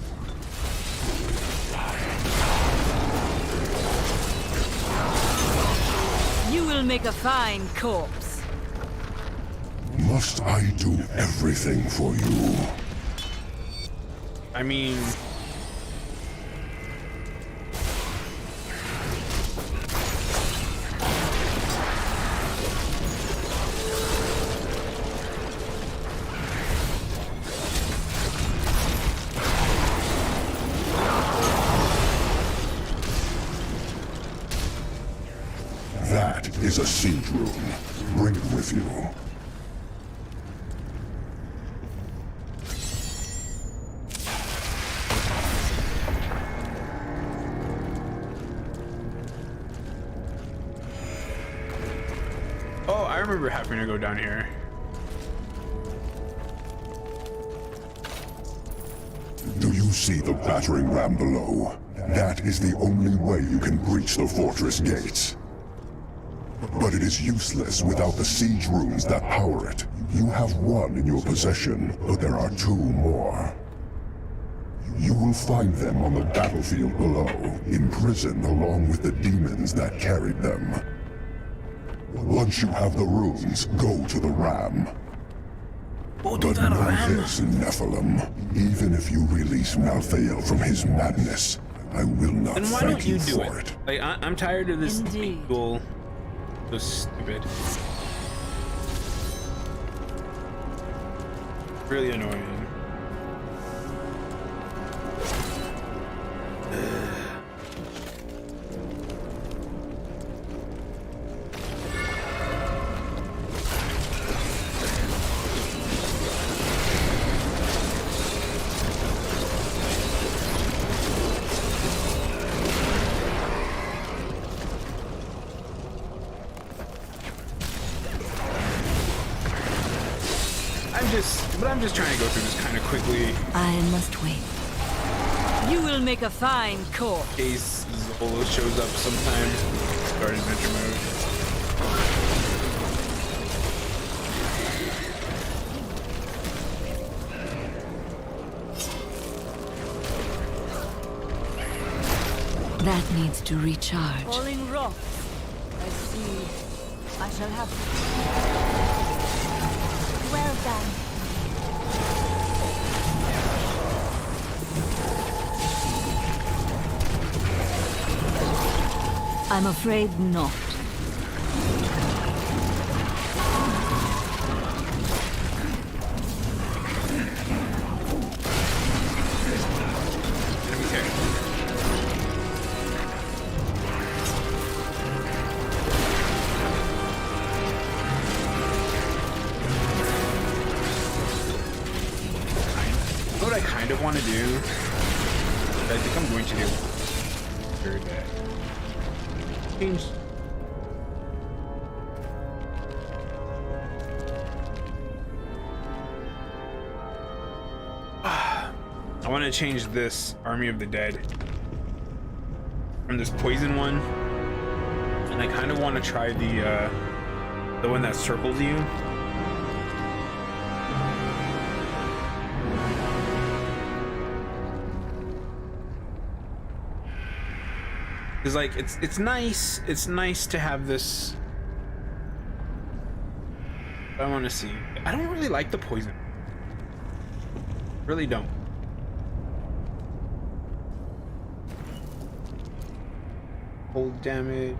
You will make a fine corpse. Must I do everything for you? I mean... That is a siege rune. Bring it with you. Oh, I remember having to go down here. Do you see the battering ram below? That is the only way you can breach the fortress gates. But it is useless without the siege runes that power it. You have one in your possession, but there are two more. You will find them on the battlefield below, imprisoned along with the demons that carried them. Once you have the runes, go to the ram. But know this, Nephilim. Even if you release Malthael from his madness, I will not Then why thank don't you do for it? it. Like, I'm tired of this Indeed. angle. So stupid. Really annoying. I'm just trying to go through this kind of quickly. I must wait. You will make a fine corpse. In case Zolo shows up sometime. Start adventure mode. That needs to recharge. Falling rocks. I see. I shall have to. Well done. I'm afraid not. What I kind of want to do, I think I'm going to do very bad. Change. I want to change this Army of the Dead from this poison one, and I kind of want to try the one that circles you. Cause like it's nice to have this. I want to see. I don't really like the poison. Really don't. Cold damage.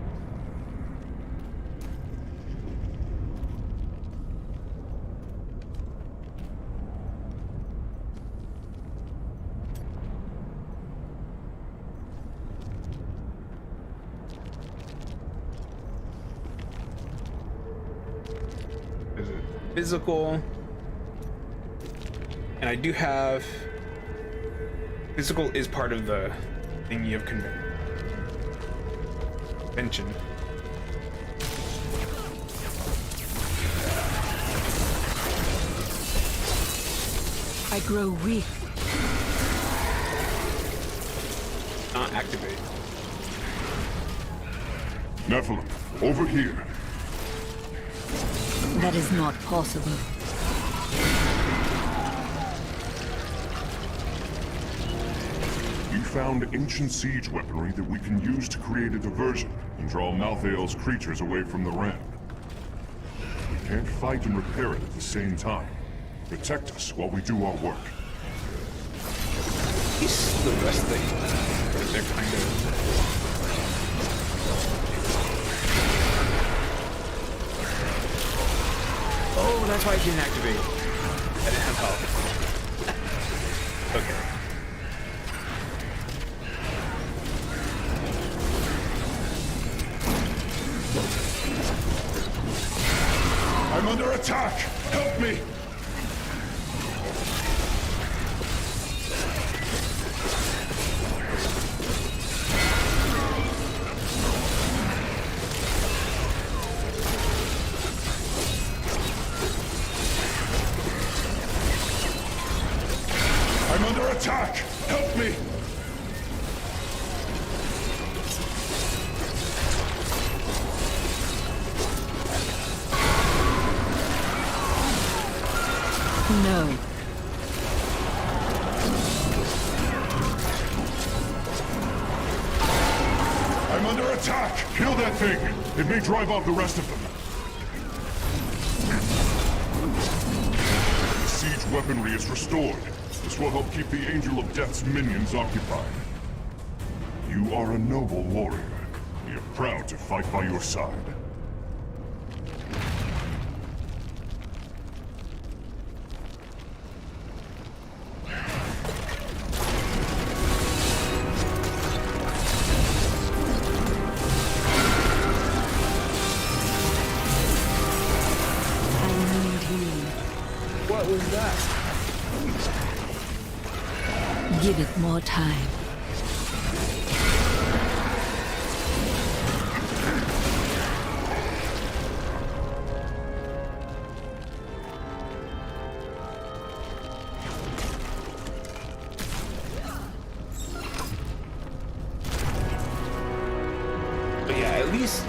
physical, and I do have physical is part of the thingy of convention. I grow weak. Not activate. Nephilim, over here. That is not possible. We found ancient siege weaponry that we can use to create a diversion and draw Malthael's creatures away from the Ren. We can't fight and repair it at the same time. Protect us while we do our work. The rest of they're kind of... Oh, that's why I didn't activate. I didn't have health. Okay. I'm under attack! Help me! I'm under attack! Help me! No. I'm under attack! Kill that thing! It may drive out the rest of them. The siege weaponry is restored. This will help keep the Angel of Death's minions occupied. You are a noble warrior. We are proud to fight by your side. What was that? Give it more time. But yeah, at least...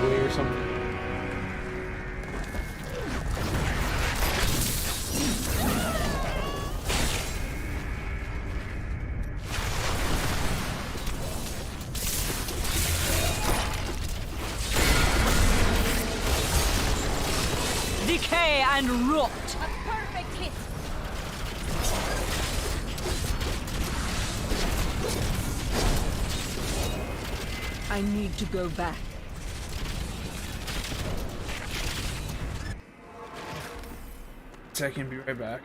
or something. Decay and rot. A perfect hit. I need to go back. Second, be right back.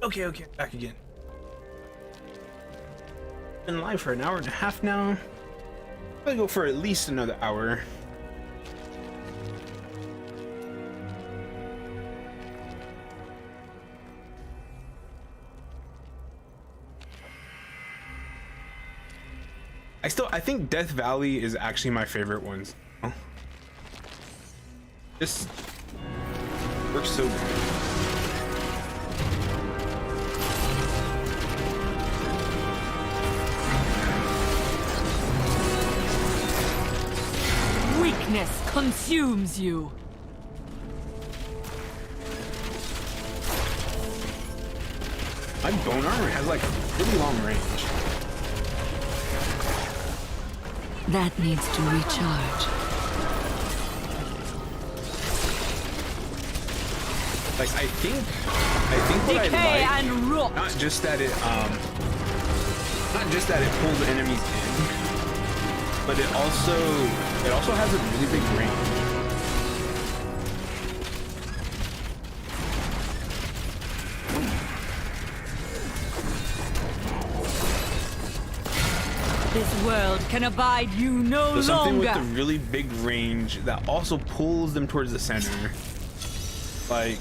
Okay, back again. Been live for an hour and a half now. I'll go for at least another hour. I think Death Valley is actually my favorite ones. This works so good. Weakness consumes you. My bone armor has like a really long range. That needs to recharge. Like I think what Decay I like, and rot. not just that it pulls enemies in, but it also has a really big range. This world can abide you no So something longer. with a really big range that also pulls them towards the center. Like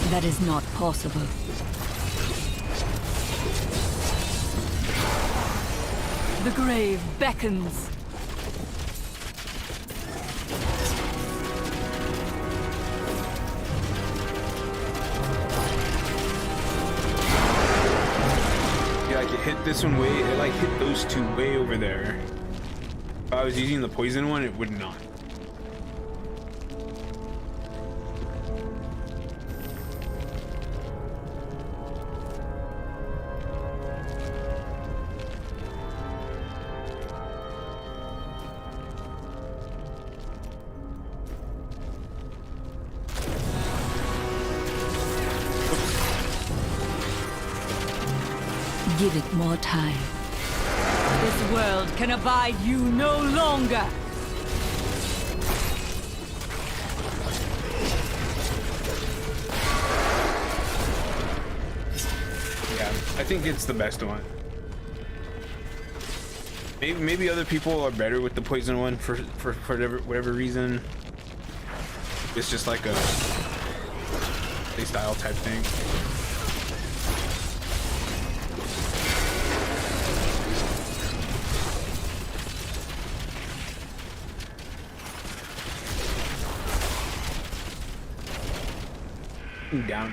That is not possible. The grave beckons. yeah, I could hit this one way, it like hit those two way over there. If I was using the poison one, it would not. Give it more time. This world can abide you no longer. Yeah, I think it's the best one. Maybe other people are better with the poison one for whatever reason. It's just like a style type thing. Down.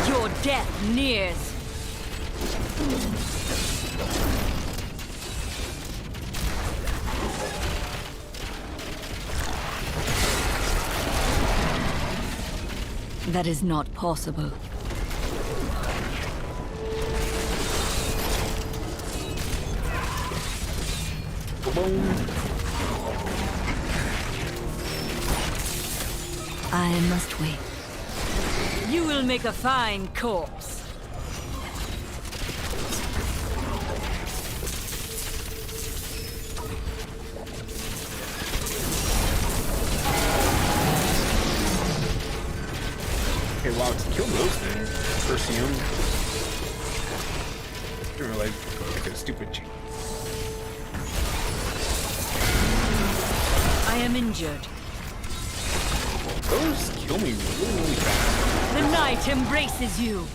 Your death nears. That is not possible. I must wait. You will make a fine corpse. Okay, wow, it's killed those things. Perseum. You're like a stupid cheat. I am injured. Those kill me really fast. The night embraces you.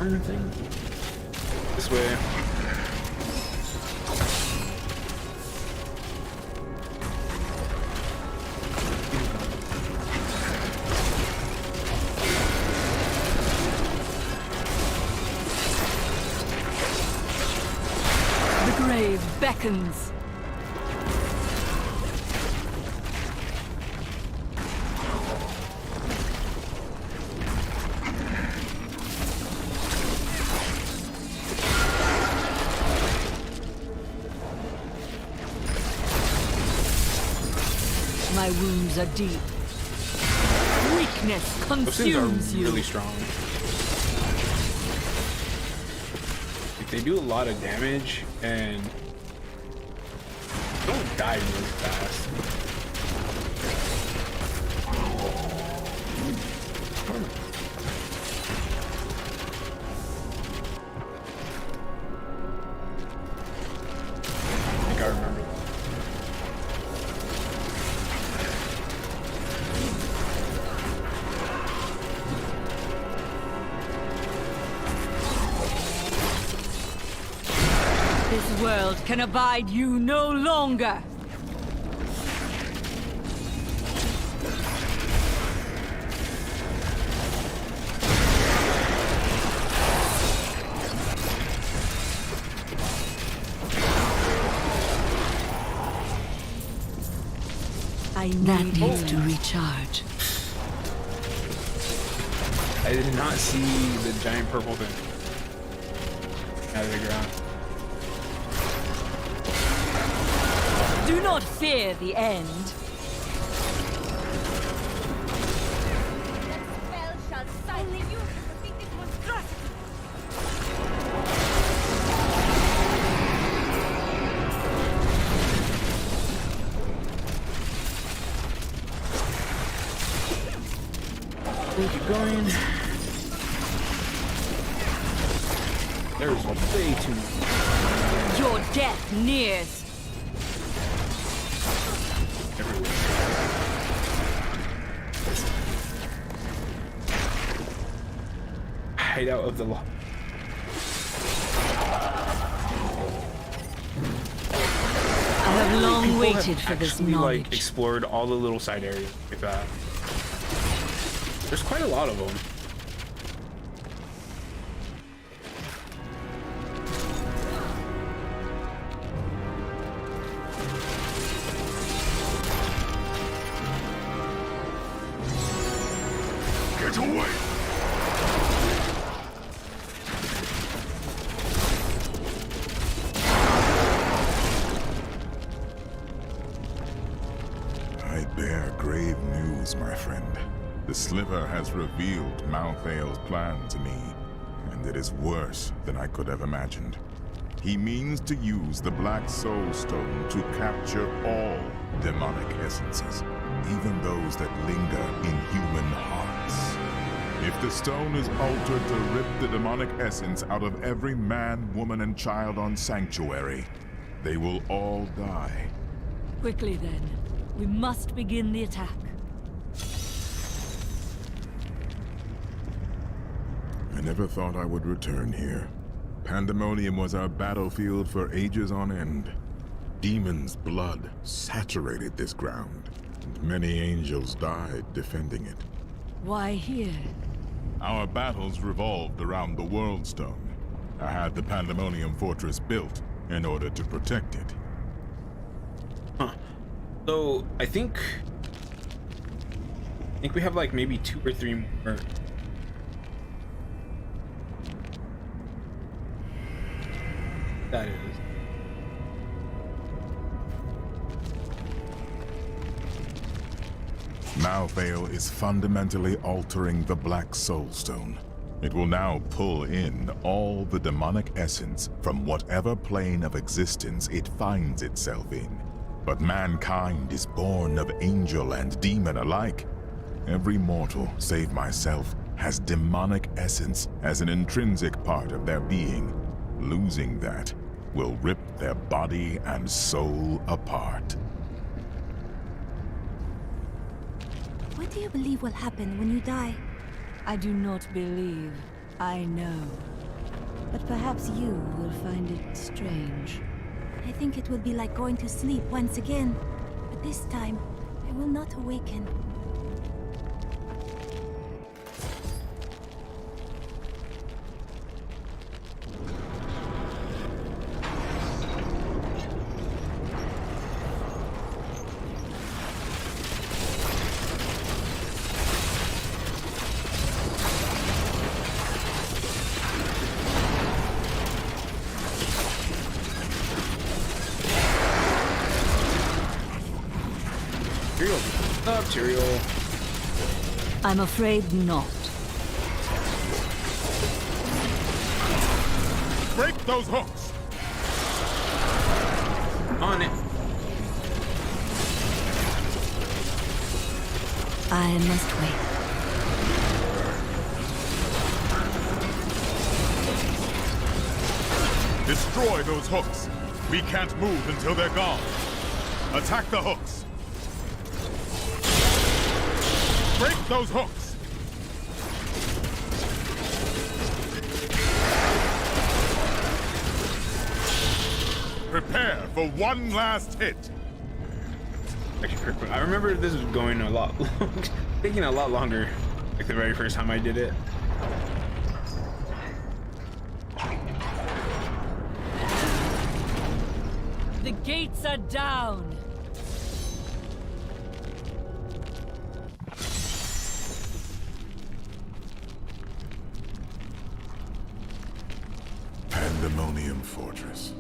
Thing. This way. beckons. My wounds are deep. Weakness consumes you. Really strong. Like, they do a lot of damage and don't die really fast. I think I remember. This world can abide you no longer. That needs to recharge. I did not see the giant purple thing out of the ground. Do not fear the end. That spell shall silently use to defeat this monstrosity. We'll keep going. There's way too much. Your death nears. Hideout of the law. I have long waited for this knowledge. Like explored all the little side areas like that. There's quite a lot of them. Get away! I bear grave news, my friend. The Sliver has revealed Malthael's plan to me, and it is worse than I could have imagined. He means to use the Black Soul Stone to capture all demonic essences, even those that linger in human hearts. If the stone is altered to rip the demonic essence out of every man, woman, and child on Sanctuary, they will all die. Quickly then. We must begin the attack. I never thought I would return here. Pandemonium was our battlefield for ages on end. Demons' blood saturated this ground, and many angels died defending it. Why here? Our battles revolved around the World Stone. I had the Pandemonium Fortress built in order to protect it. Huh. So I think we have like maybe 2 or 3 more. That is. Malthael is fundamentally altering the Black Soul Stone. It will now pull in all the demonic essence from whatever plane of existence it finds itself in. But mankind is born of angel and demon alike. Every mortal, save myself, has demonic essence as an intrinsic part of their being. Losing that will rip their body and soul apart. What do you believe will happen when you die? I do not believe. I know. But perhaps you will find it strange. I think it will be like going to sleep once again. But this time, I will not awaken. material? I'm afraid not. Break those hooks! On it. I must wait. Destroy those hooks. We can't move until they're gone. Attack the hooks. Break those hooks. Prepare for one last hit. Actually, I remember this was going a lot, taking a lot longer, like the very first time I did it. The gates are down. Pandemonium Fortress.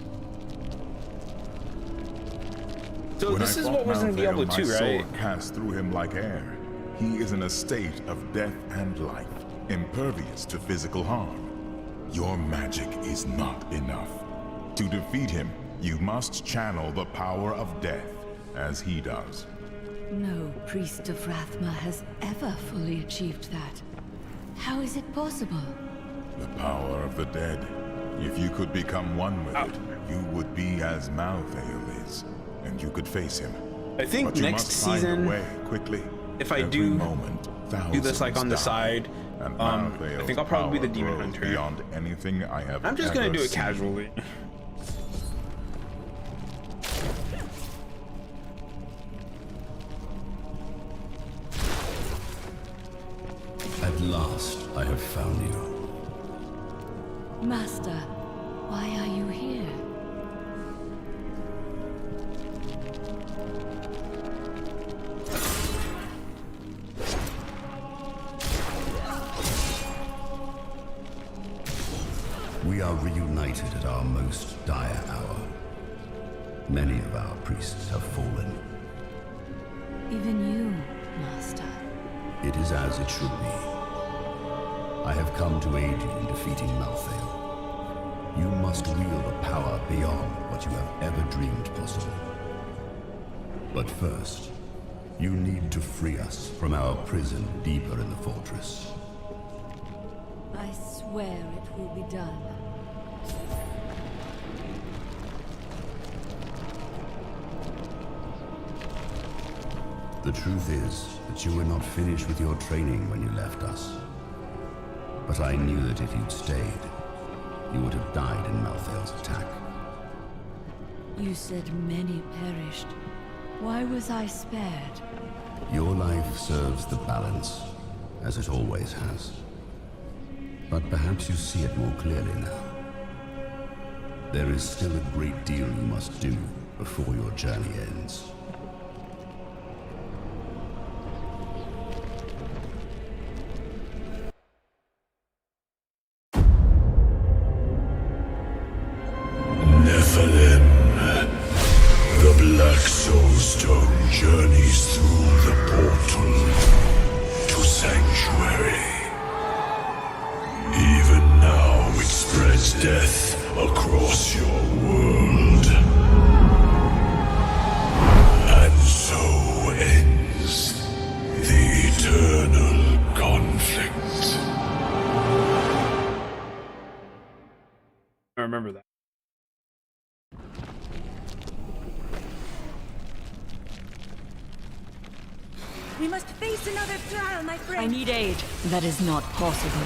So When this I is fought what was in Malthael, Diablo 2, my right? sword passed through him like air. He is in a state of death and life, impervious to physical harm. Your magic is not enough. To defeat him, you must channel the power of death, as he does. No priest of Rathma has ever fully achieved that. How is it possible? The power of the dead. If you could become one with it, you would be as Malthael is, and you could face him. I think But you next must find season, a way quickly. if I Every do moment, do this like on the thousands side, die, and I think I'll probably be the Malthael's Demon power Hunter. grows beyond anything I have I'm just gonna ever do it seen. casually. At last, I have found you. Master, why are you here? We are reunited at our most dire hour. Many of our priests have fallen. Even you, Master. It is as it should be. I have come to aid you in defeating Malthael. You must wield a power beyond what you have ever dreamed possible. But first, you need to free us from our prison deeper in the fortress. I swear it will be done. The truth is that you were not finished with your training when you left us. But I knew that if you'd stayed, you would have died in Malthael's attack. You said many perished. Why was I spared? Your life serves the balance, as it always has. But perhaps you see it more clearly now. There is still a great deal you must do before your journey ends. Nephilim. The Black Soul Stone journeys through the portal to Sanctuary. Even now it spreads death across your world. And so ends the eternal conflict. I remember that. We must face another trial, my friend. I need aid. That is not possible.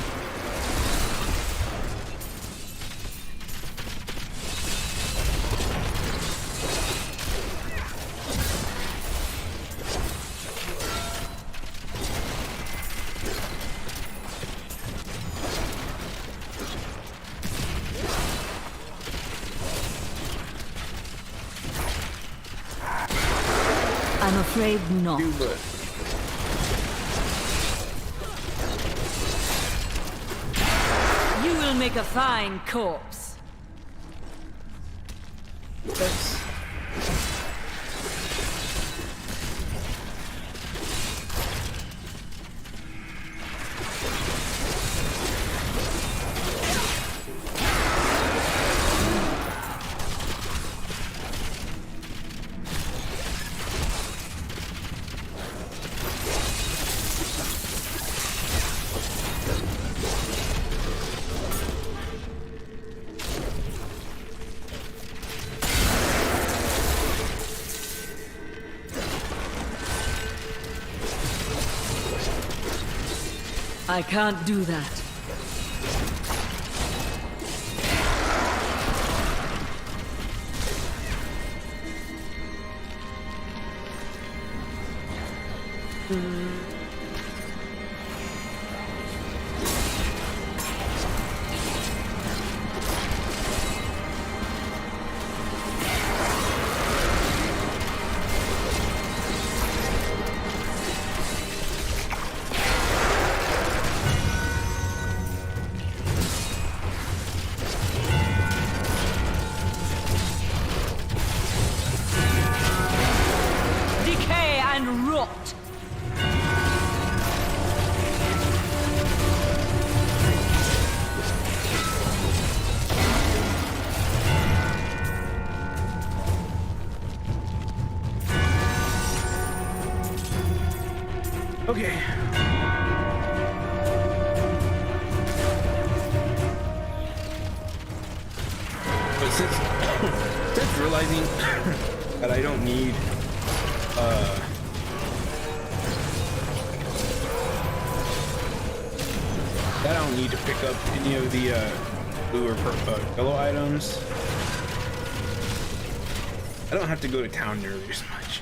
I'm afraid not. You will make a fine corpse. I can't do that. Decay and rot. Okay. But since realizing that I don't need that I don't need to pick up any of the blue or yellow items, I don't have to go to town nearly as much.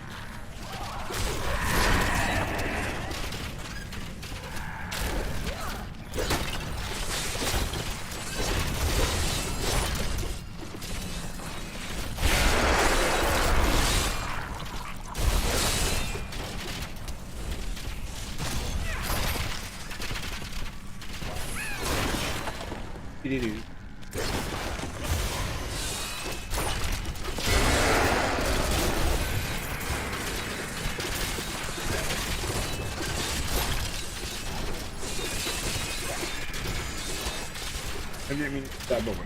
I didn't mean to stab over.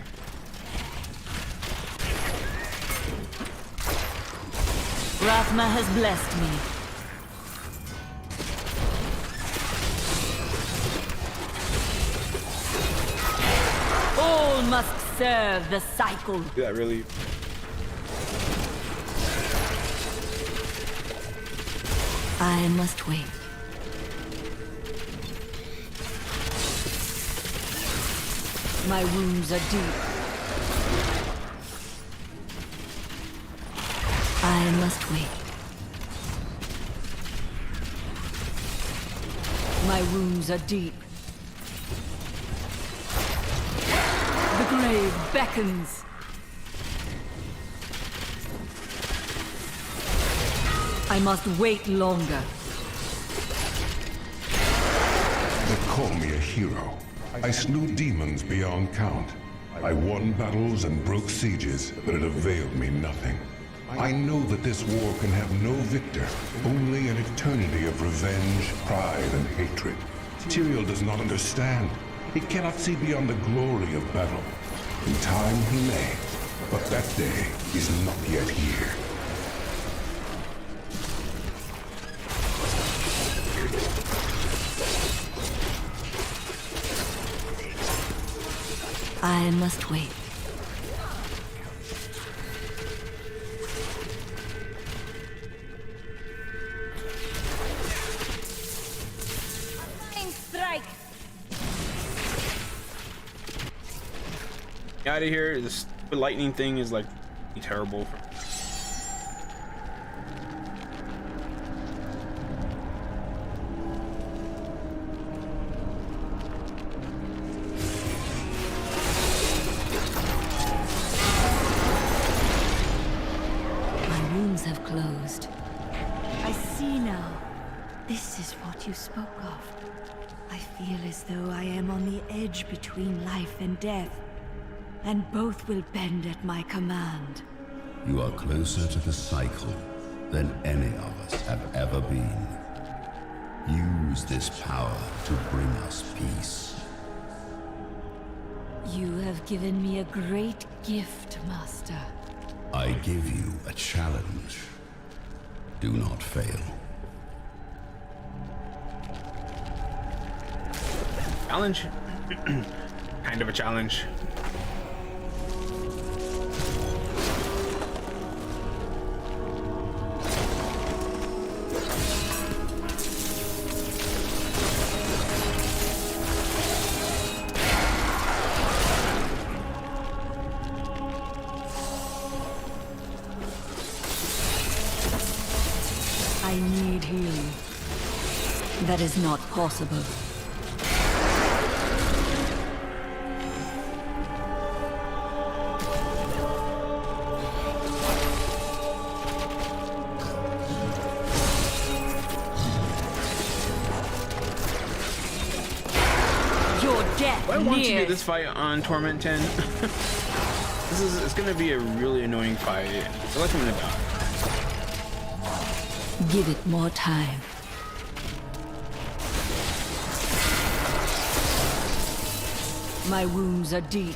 Rathma has blessed me. All must serve the cycle. Yeah, really. I must wait. My wounds are deep. I must wait. My wounds are deep. The grave beckons. I must wait longer. They call me a hero. I slew demons beyond count. I won battles and broke sieges, but it availed me nothing. I know that this war can have no victor, only an eternity of revenge, pride, and hatred. Tyrael does not understand. He cannot see beyond the glory of battle. In time he may, but that day is not yet here. I must wait. Strike. Get out of here. This lightning thing is like terrible. Have closed. I see now. This is what you spoke of. I feel as though I am on the edge between life and death, and both will bend at my command. You are closer to the cycle than any of us have ever been. Use this power to bring us peace. You have given me a great gift, Master. I give you a challenge. Do not fail. Challenge? Kind of a challenge. That is not possible. I want to do this fight on Torment 10. It's gonna be a really annoying fight. I feel like I'm gonna die. Give it more time. My wounds are deep.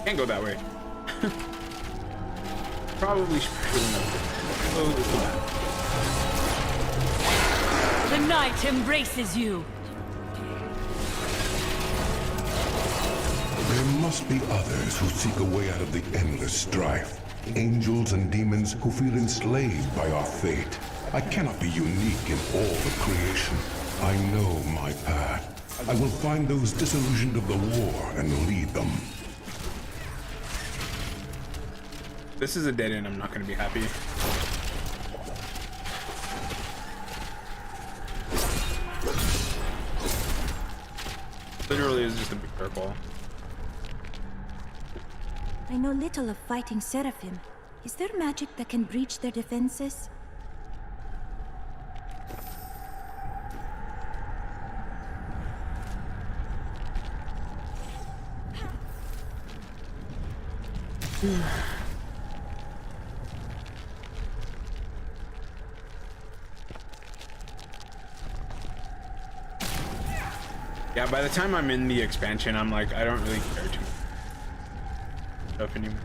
Can't go that way. Probably shouldn't have. Oh, The night embraces you. There must be others who seek a way out of the endless strife. Angels and demons who feel enslaved by our fate. I cannot be unique in all of creation. I know my path. I will find those disillusioned of the war and lead them. This is a dead end. I'm not going to be happy. Literally, it's just a big curveball. I know little of fighting Seraphim. Is there magic that can breach their defenses? Yeah, by the time I'm in the expansion, I'm like, I don't really care too much stuff anymore.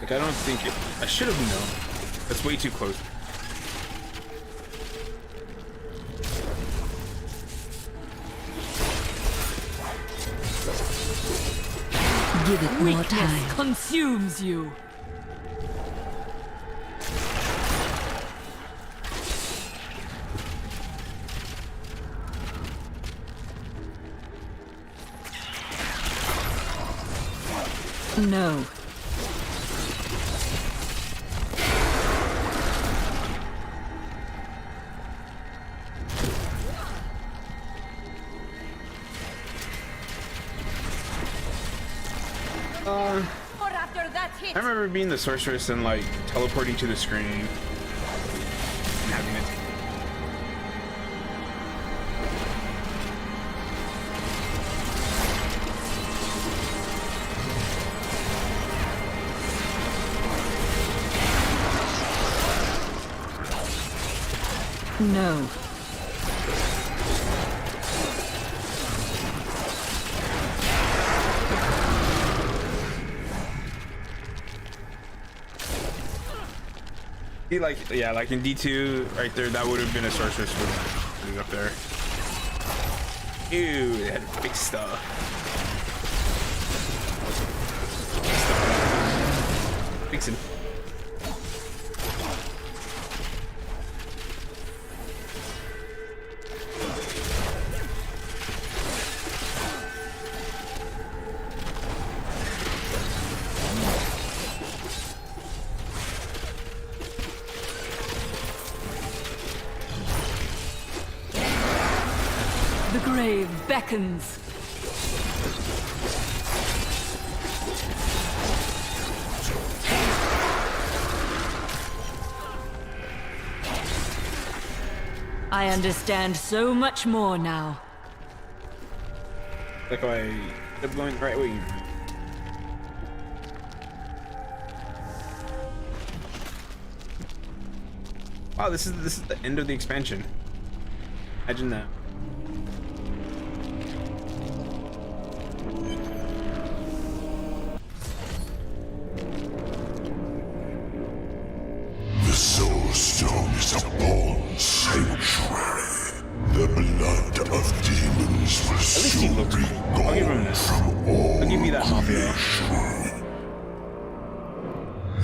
I don't think it. I should have known. That's way too close. Give it more time. Weakness consumes you. No. I remember being the sorceress and like teleporting to the screen and having it. No. Like, yeah, like in D2 right there, that would have been a sorceress with up there. Ew, they had big stuff. Fixing. The grave beckons. I understand so much more now. Like I kept going the right way. Wow, this is the end of the expansion. Imagine that. The Soul Stone is a born sanctuary. The blood of demons will soon be gone from all creation.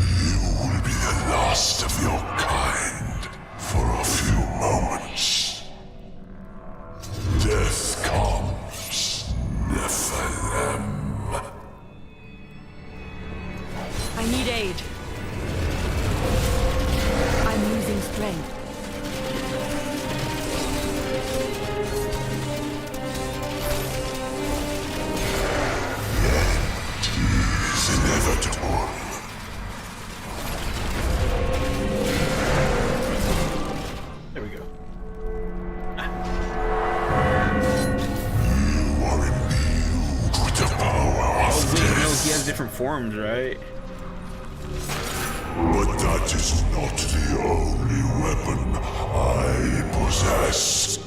You will be the last of your kind for a few moments. Death comes, Nephilim. I need aid. I'm losing strength. It's inevitable. There we go. You are imbued with the power of Wait, no, death. he has different forms, right? But that is not the only weapon I possess.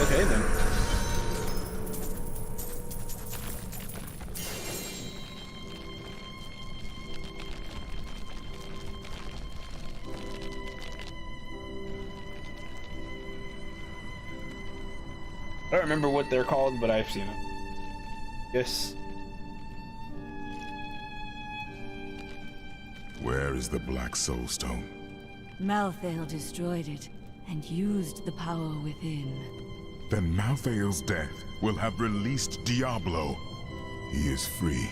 Okay then. I don't remember what they're called, but I've seen them. Yes. Where is the Black Soul Stone? Malthael destroyed it and used the power within. Then Malthael's death will have released Diablo. He is free.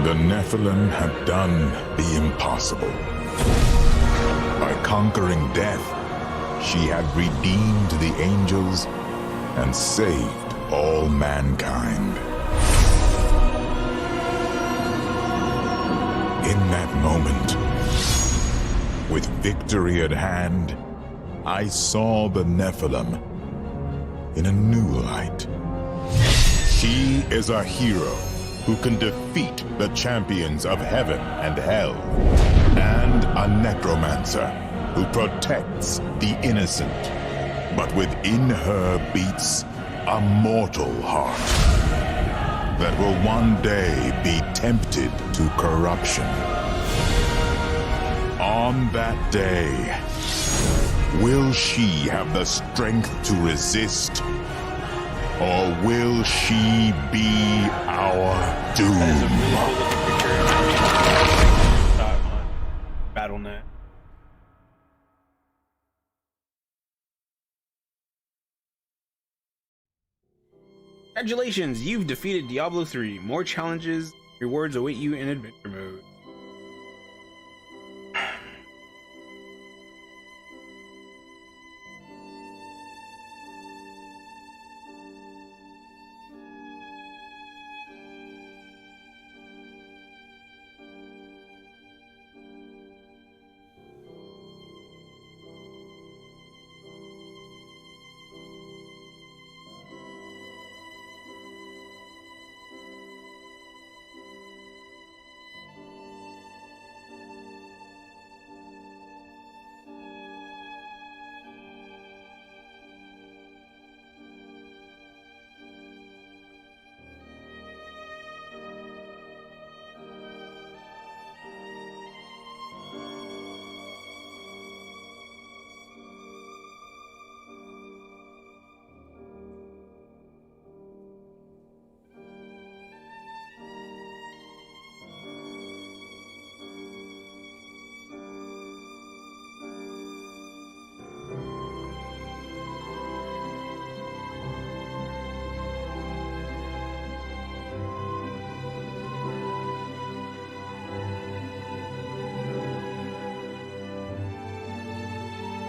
The Nephilim have done the impossible. By conquering death, she had redeemed the angels and saved all mankind. In that moment, with victory at hand, I saw the Nephilim in a new light. She is a hero who can defeat the champions of heaven and hell, and a necromancer who protects the innocent. But within her beats a mortal heart that will one day be tempted to corruption. On that day, will she have the strength to resist? Or will she be our doom? BattleNet. Congratulations, you've defeated Diablo 3. More challenges, rewards await you in adventure mode.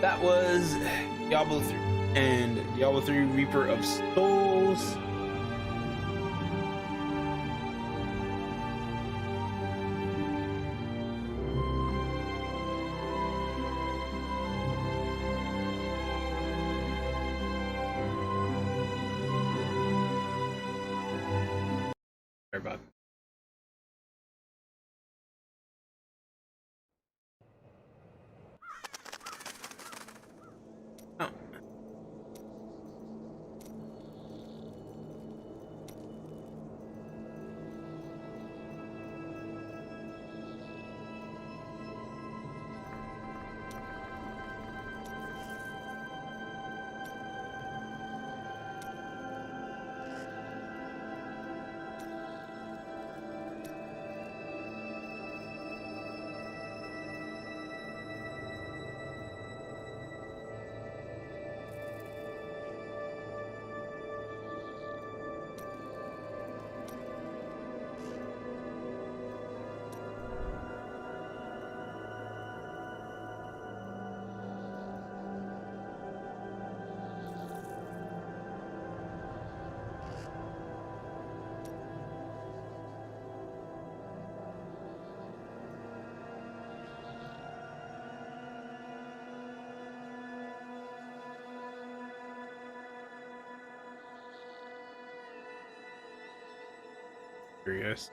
that was Diablo 3 and Diablo 3 Reaper of Souls. Sorry about that. Curious.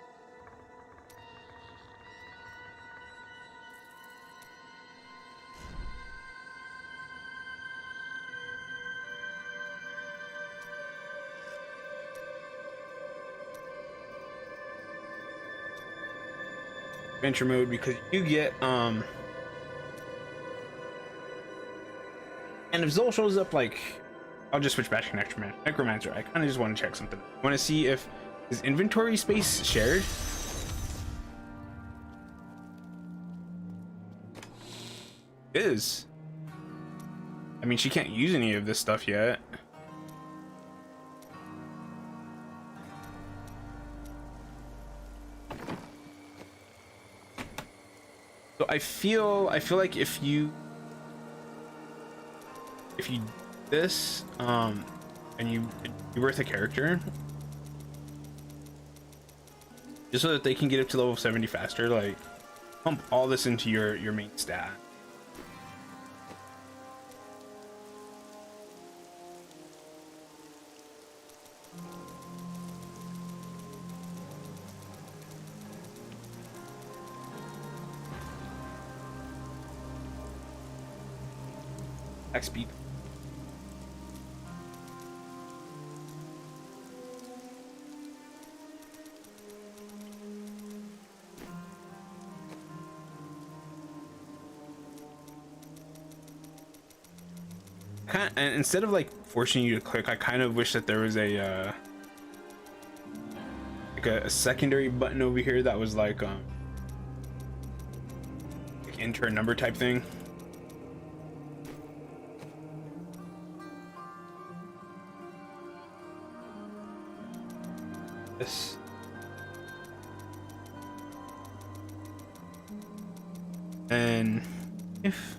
Adventure mode, because you get and if Zol shows up, like, I'll just switch back to Necromancer. I kind of just want to check something. I want to see if is inventory space shared. It is. I mean, she can't use any of this stuff yet. So I feel like if you this and you birth a character just so that they can get up to level 70 faster, like pump all this into your main stat. Attack speed. And instead of like forcing you to click, I kind of wish that there was a like a secondary button over here that was like enter a number type thing. This. And if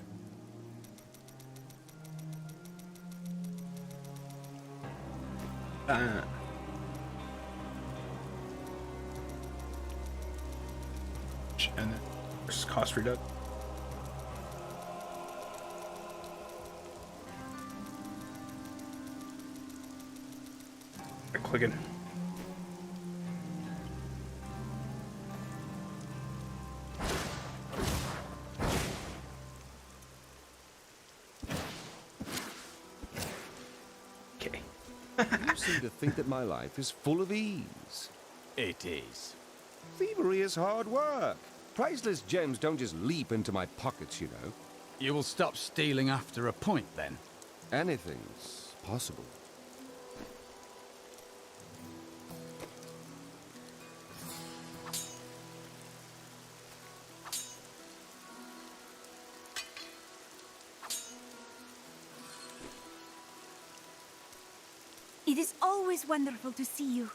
and then versus cost reduction. Clicking. Okay. You seem to think that my life is full of ease. It is. Thievery is hard work. Priceless gems don't just leap into my pockets, you know. You will stop stealing after a point, then? Anything's possible. It is always wonderful to see you.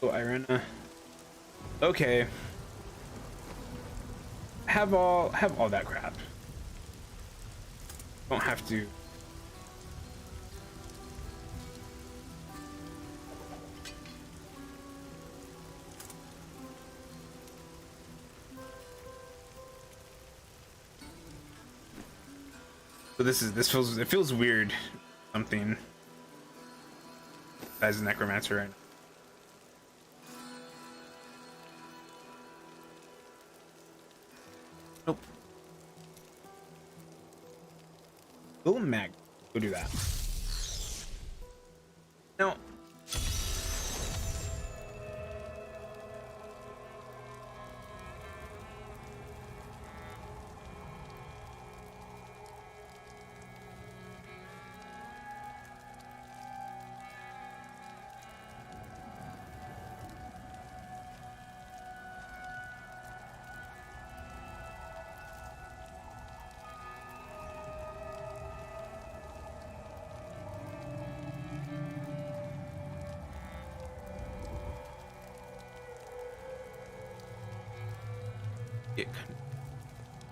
Oh, Irena. Okay. Have all that crap. Don't have to. So it feels weird. Something as a necromancer right now. Nope. Go mag. Go do that. No.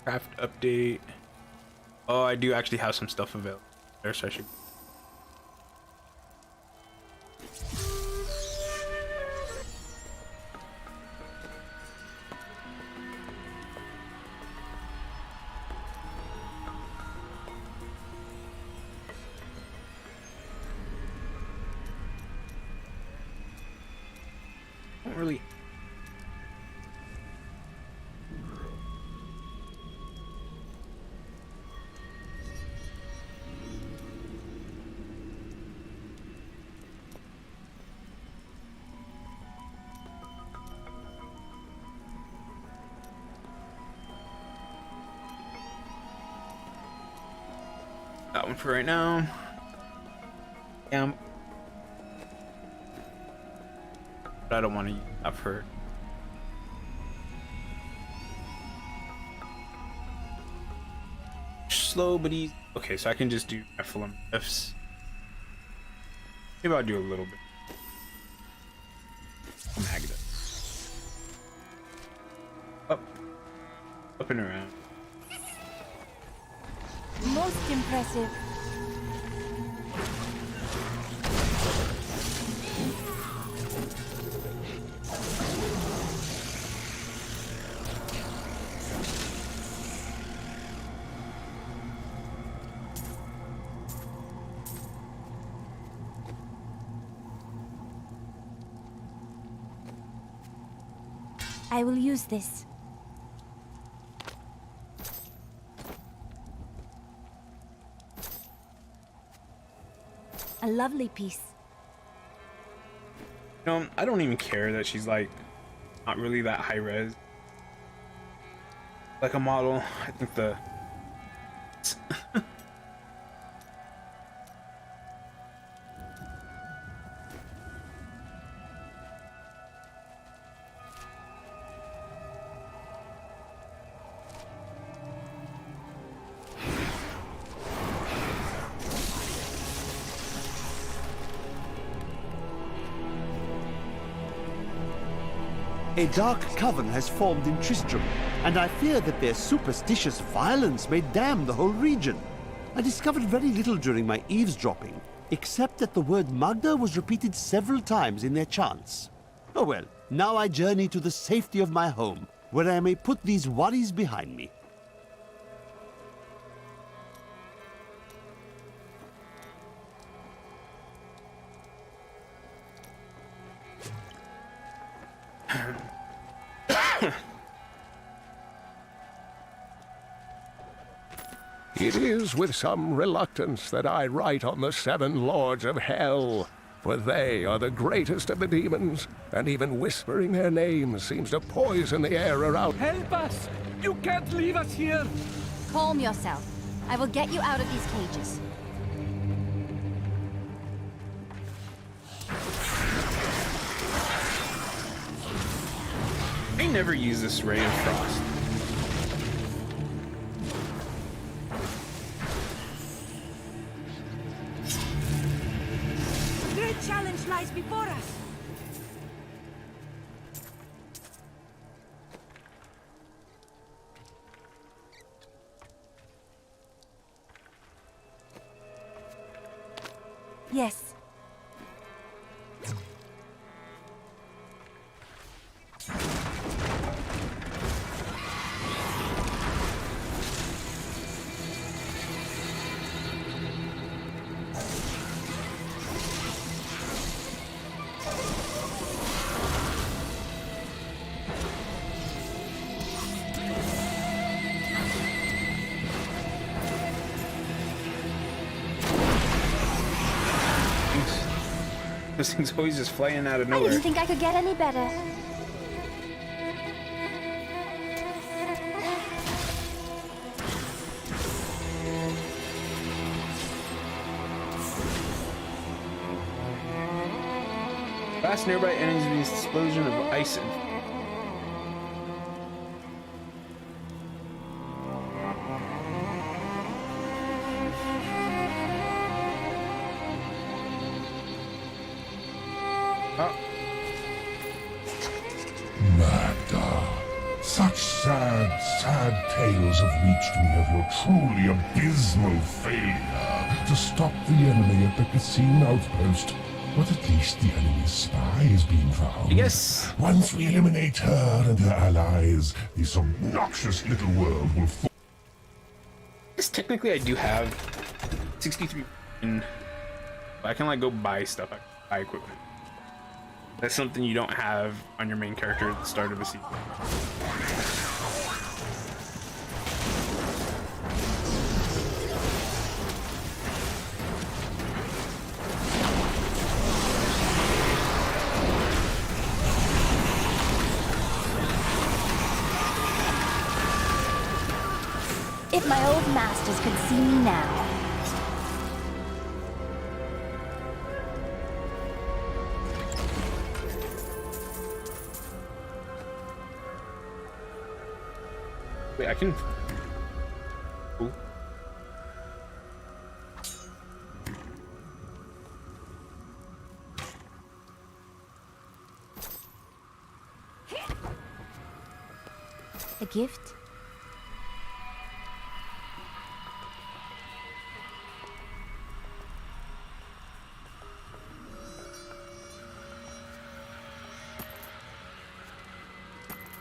Craft update. Oh, I do actually have some stuff available there, so I should. Don't really. That one for right now. But I don't want to use that for. Slow but easy. Okay, so I can just do Nephilim Ifs. Maybe I'll do a little bit. Magda. Up and around. Most impressive. I will use this. A lovely piece. You know, I don't even care that she's like not really that high res. Like a model, I think the A dark coven has formed in Tristram, and I fear that their superstitious violence may damn the whole region. I discovered very little during my eavesdropping, except that the word Magda was repeated several times in their chants. Oh well, now I journey to the safety of my home, where I may put these worries behind me. It is with some reluctance that I write on the 7 Lords of Hell, for they are the greatest of the demons, and even whispering their names seems to poison the air around. Help us! You can't leave us here! Calm yourself. I will get you out of these cages. I never use this Ray of Frost. A great challenge lies before us. Yes. This thing's always just flying out of I nowhere. didn't think I could get any better. Fast nearby enemies explosion of ice and Magda, such sad tales have reached me of your truly abysmal failure to stop the enemy at the casino outpost. But at least the enemy's spy is being found. Yes. Once we eliminate her and her allies, this obnoxious little world will fall. Yes, technically I do have 63 and I can like go buy stuff. I can buy equipment. That's something you don't have on your main character at the start of a season. If my old masters could see me now. Wait, I can... Ooh. A gift?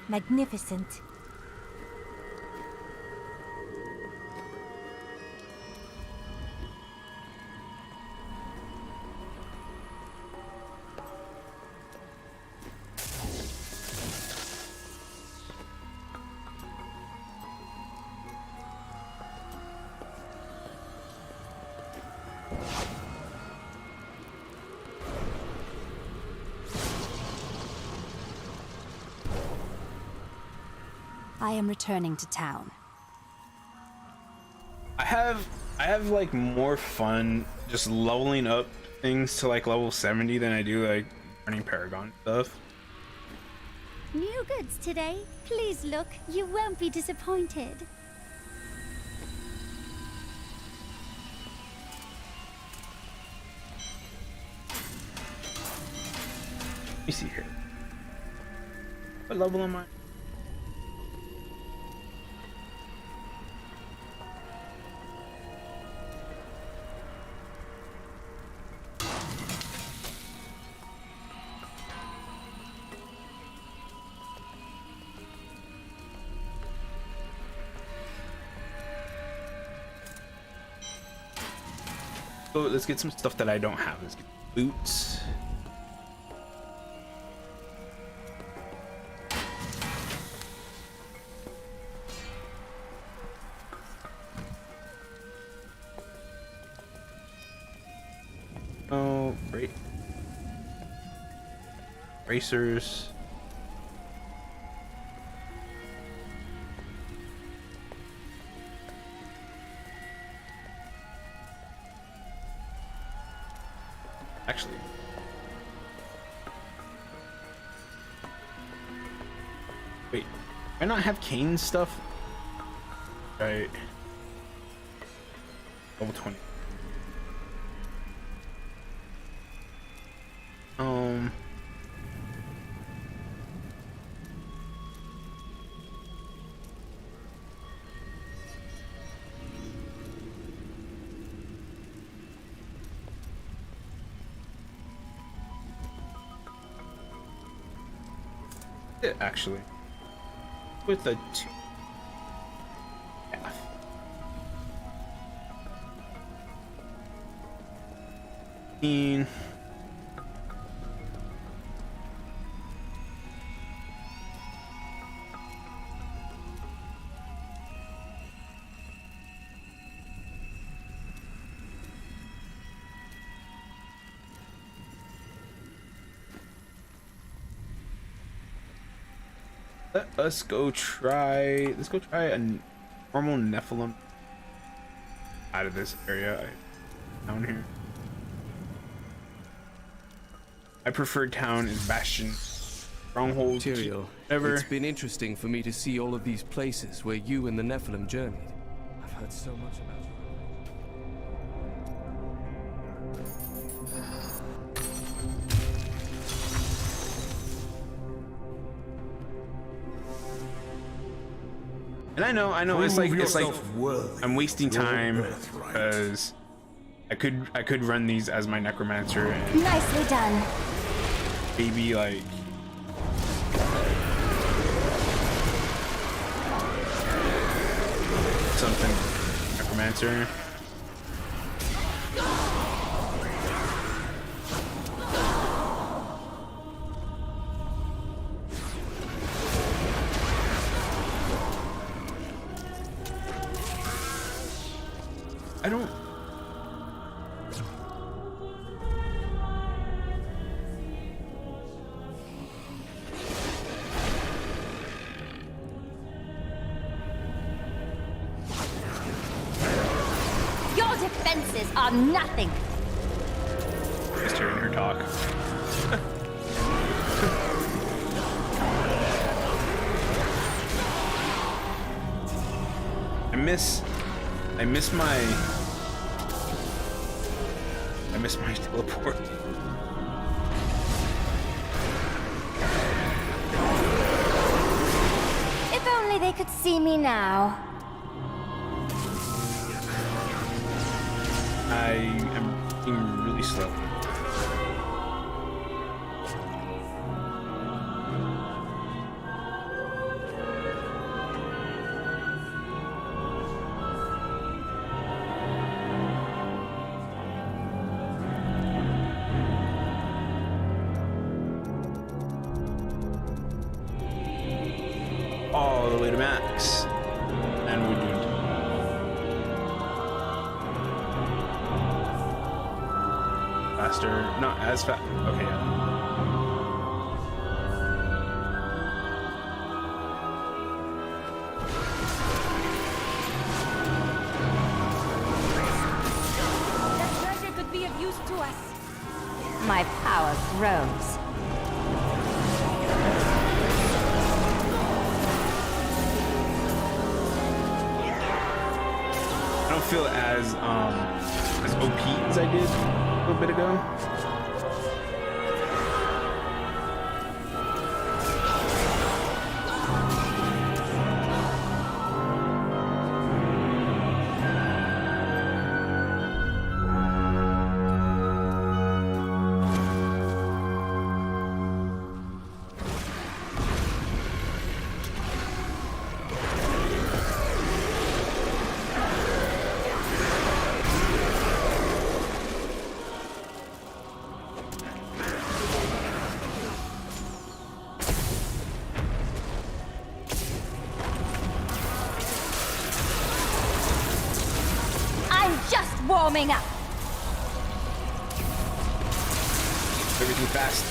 Magnificent. I am returning to town. I have like more fun just leveling up things to like level 70 than I do like running Paragon stuff. New goods today. Please look. You won't be disappointed. Let me see here. What level am I? So let's get some stuff that I don't have. Let's get boots. Oh, great. Racers. Actually, wait, do I not have Kane's stuff? Right. Level 20. actually. With a 2. Yeah. Let's go try a normal Nephilim out of this area down here. I prefer town is Bastion. Stronghold. Tyrael, ever. It's been interesting for me to see all of these places where you and the Nephilim journeyed. I've heard so much about you. And I know, it's like I'm wasting time because I could run these as my necromancer and Nicely done. maybe like something necromancer. I don't. Your defenses are nothing. Just hearing her talk. I miss my teleport. If only they could see me now. I am being really slow. All the way to max, and we're doomed. Faster, not as fast. Okay, yeah. That treasure could be of use to us. My power grows. I don't feel as OP as I did a little bit ago. Just warming up. Everything fast.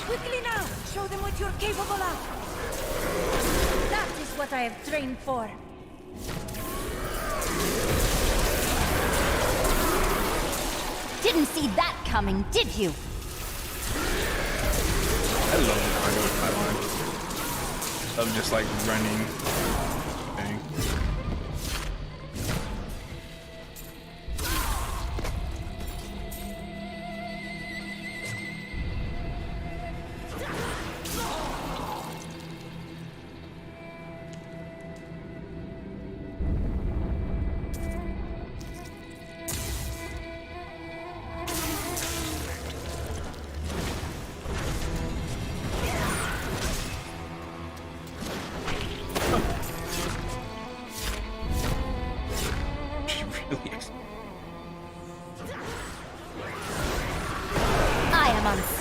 Quickly now! Show them what you're capable of! That is what I have trained for. Didn't see that coming, did you? I love the cargo pylon. Of just like running thing.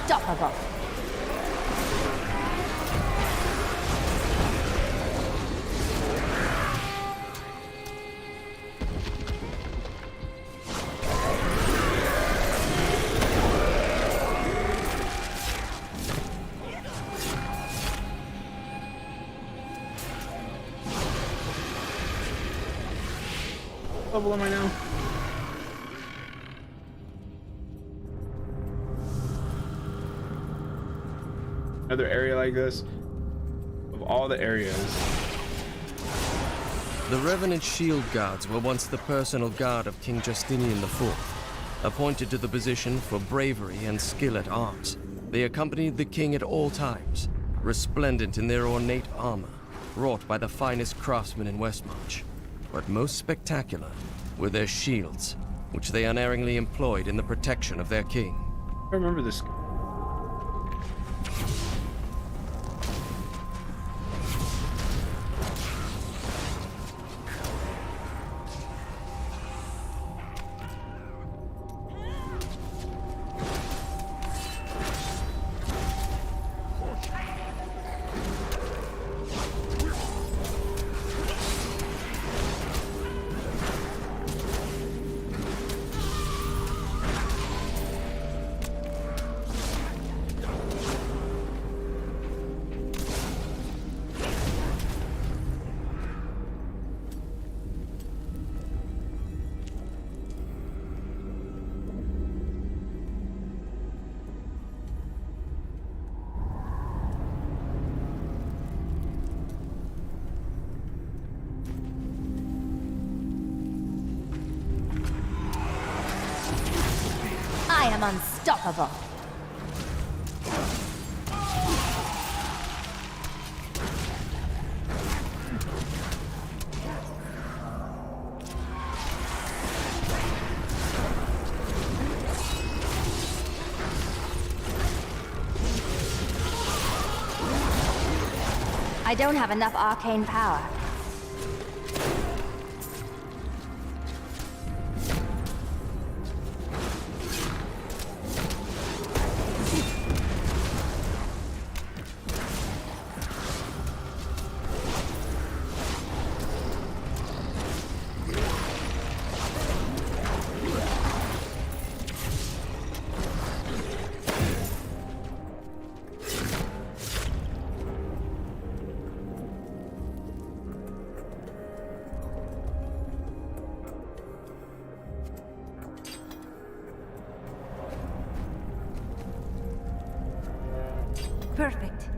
unstoppable. What level am I now? Another area like this. Of all the areas. The Revenant Shield Guards were once the personal guard of King Justinian IV, appointed to the position for bravery and skill at arms. They accompanied the king at all times, resplendent in their ornate armor, wrought by the finest craftsmen in Westmarch. But most spectacular were their shields, which they unerringly employed in the protection of their king. I remember this. I am unstoppable. I don't have enough arcane power. Perfect.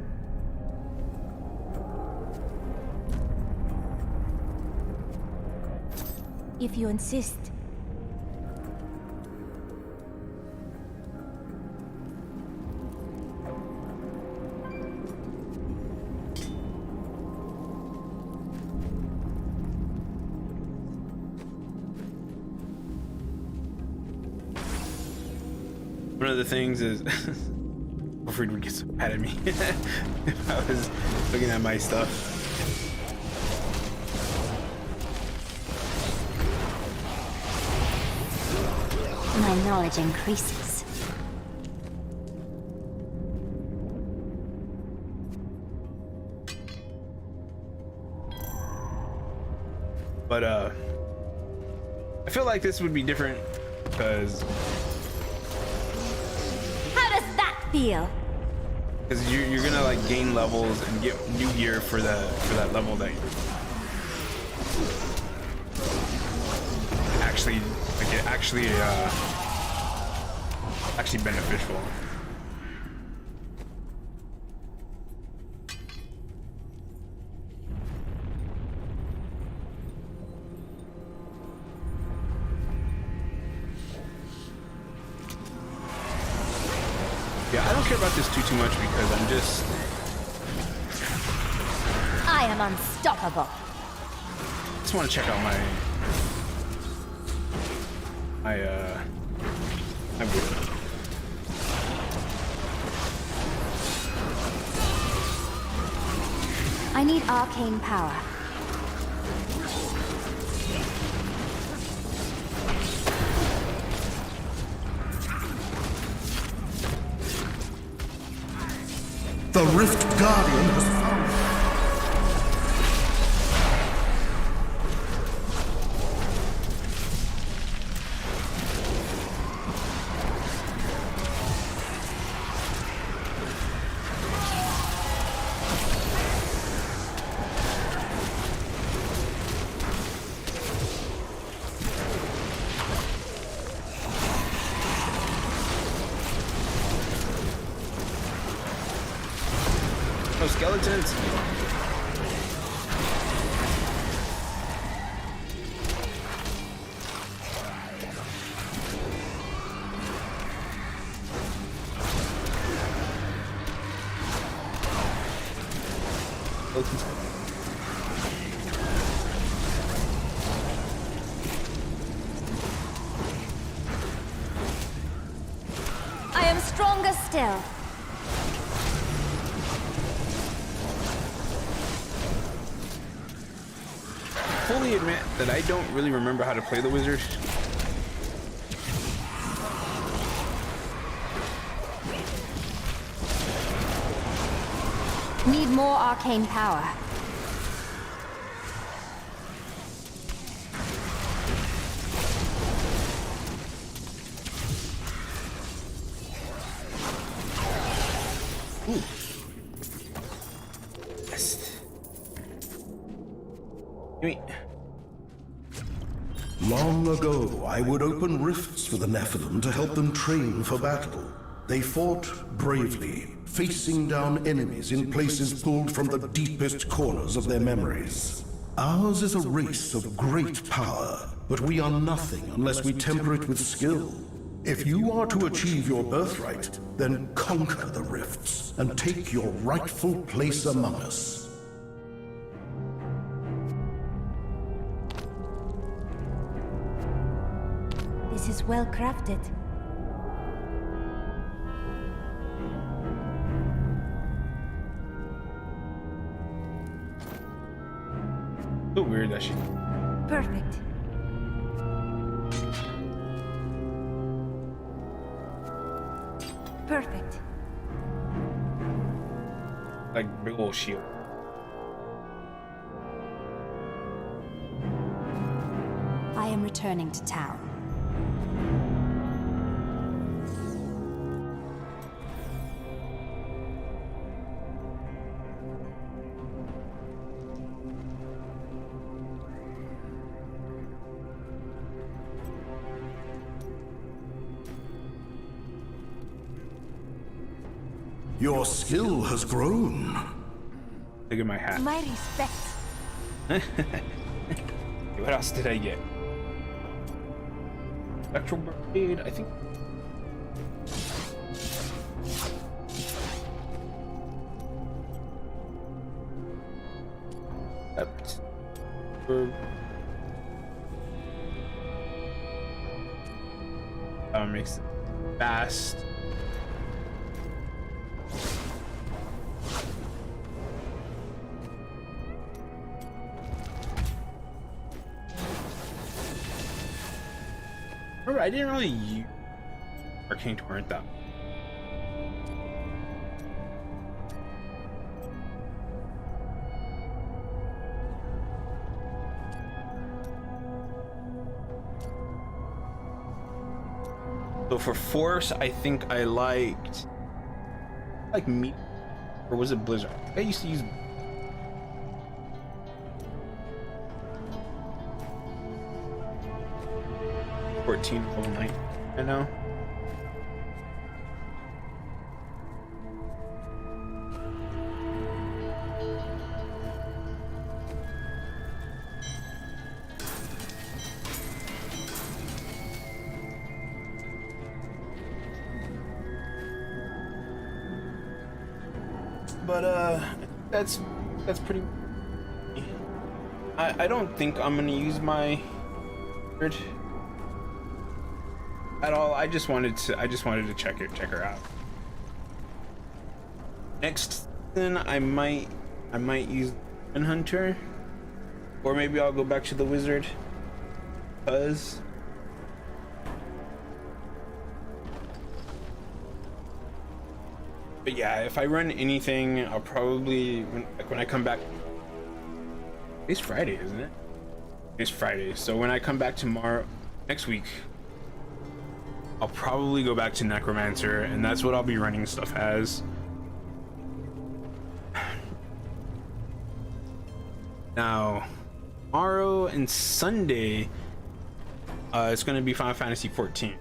If you insist. One of the things is Wilfred would get so mad at me if I was looking at my stuff. My knowledge increases. But I feel like this would be different because feel. Because you're gonna like gain levels and get new gear for that level that you're actually actually beneficial. Yeah, I don't care about this too much because I'm just... I am unstoppable. Just want to check out my board. I need arcane power. The Rift Guardian has found... Oh, skeletons. I am stronger still. Fully admit that I don't really remember how to play the wizard. Need more arcane power. Ooh. Yes. Gimme. Long ago, I would open rifts for the Nephilim to help them train for battle. They fought bravely, facing down enemies in places pulled from the deepest corners of their memories. Ours is a race of great power, but we are nothing unless we temper it with skill. If you are to achieve your birthright, then conquer the rifts and take your rightful place among us. This is well crafted. So weird that shit. Perfect. Perfect. Like big old shield. I am returning to town. Your skill has grown. Look at my hat. My respect. What else did I get? Spectral Brigade, I think. Makes it fast. Remember, I didn't really use Arcane Torrent that. So for Force, I think I liked me, or was it Blizzard? I used to use. Level 9, I know. But that's pretty. I don't think I'm gonna use my at all. I just wanted to check her out. Next, then I might use Hunter, or maybe I'll go back to the wizard. Cause But yeah, if I run anything, I'll probably when I come back. It's Friday, isn't it? It's Friday. So when I come back next week, I'll probably go back to Necromancer, and that's what I'll be running stuff as. Now, tomorrow and Sunday, it's going to be Final Fantasy 14.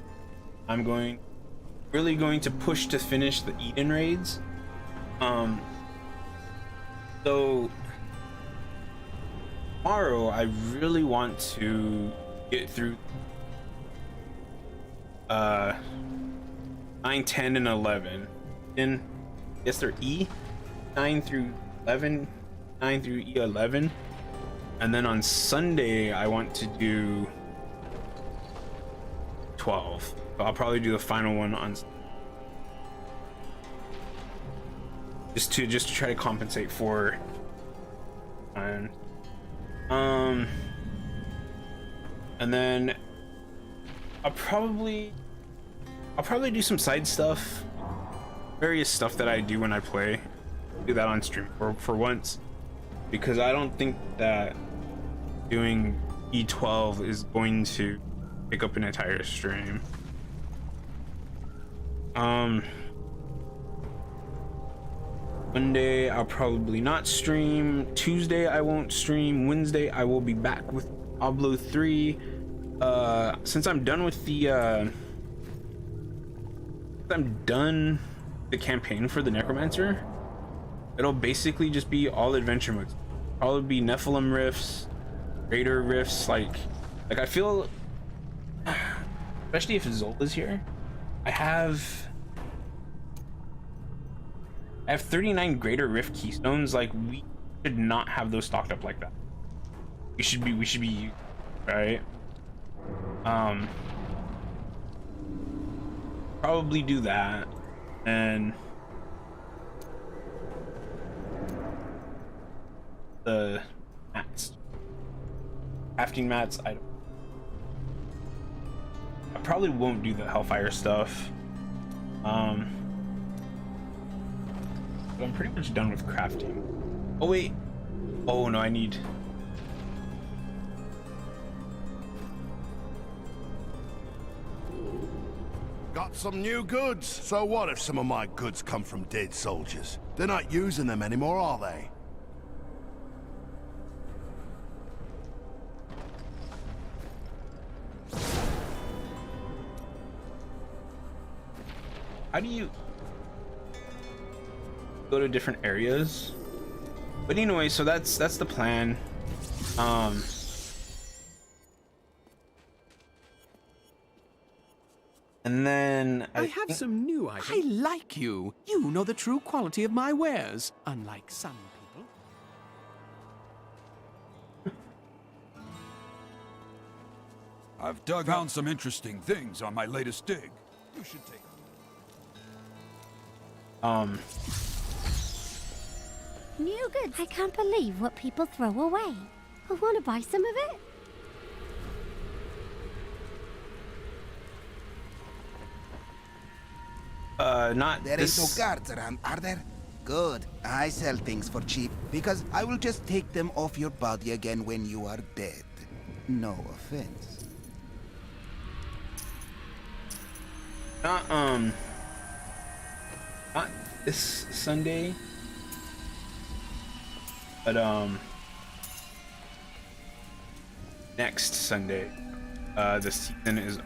I'm really going to push to finish the Eden raids. So tomorrow I really want to get through 9, 10, and 11. Then yes, they're E 9 through 11, 9 through E11, and then on Sunday I want to do 12. So I'll probably do the final one on just to try to compensate for and then I'll probably do some side stuff, various stuff that I do when I play. Do that on stream for once, because I don't think that doing E12 is going to pick up an entire stream. Monday I'll probably not stream. Tuesday I won't stream. Wednesday I will be back with Diablo 3. Since I'm done with the campaign for the Necromancer, it'll basically just be all adventure modes. Probably be Nephilim rifts, Raider rifts. Like I feel, especially if Zola's here, I have 39 Greater Rift Keystones. Like, we should not have those stocked up like that. We should be right. Probably do that, and the mats, crafting mats. I probably won't do the Hellfire stuff. But I'm pretty much done with crafting. Oh wait, oh no, I need. Got some new goods. So what if some of my goods come from dead soldiers? They're not using them anymore, are they? How do you go to different areas? But anyway, so that's the plan. And then I have some new items. I like you. You know the true quality of my wares, unlike some people. I've found some interesting things on my latest dig. You should take them. New goods. I can't believe what people throw away. I want to buy some of it. Not there this. ain't no guards around, are there? Good. I sell things for cheap because I will just take them off your body again when you are dead. No offense. Not this Sunday, but next Sunday. The season is.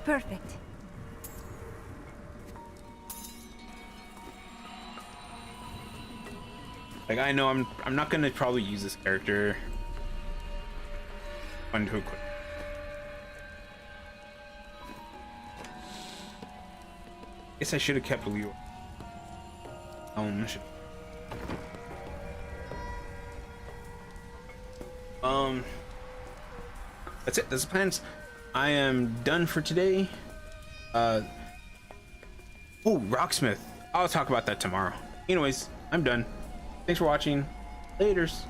Perfect. Like, I know I'm not gonna probably use this character undo quick. Guess I should have kept Leo. That's it. That's the plans. I am done for today. Oh, Rocksmith. I'll talk about that tomorrow. Anyways, I'm done. Thanks for watching. Laters.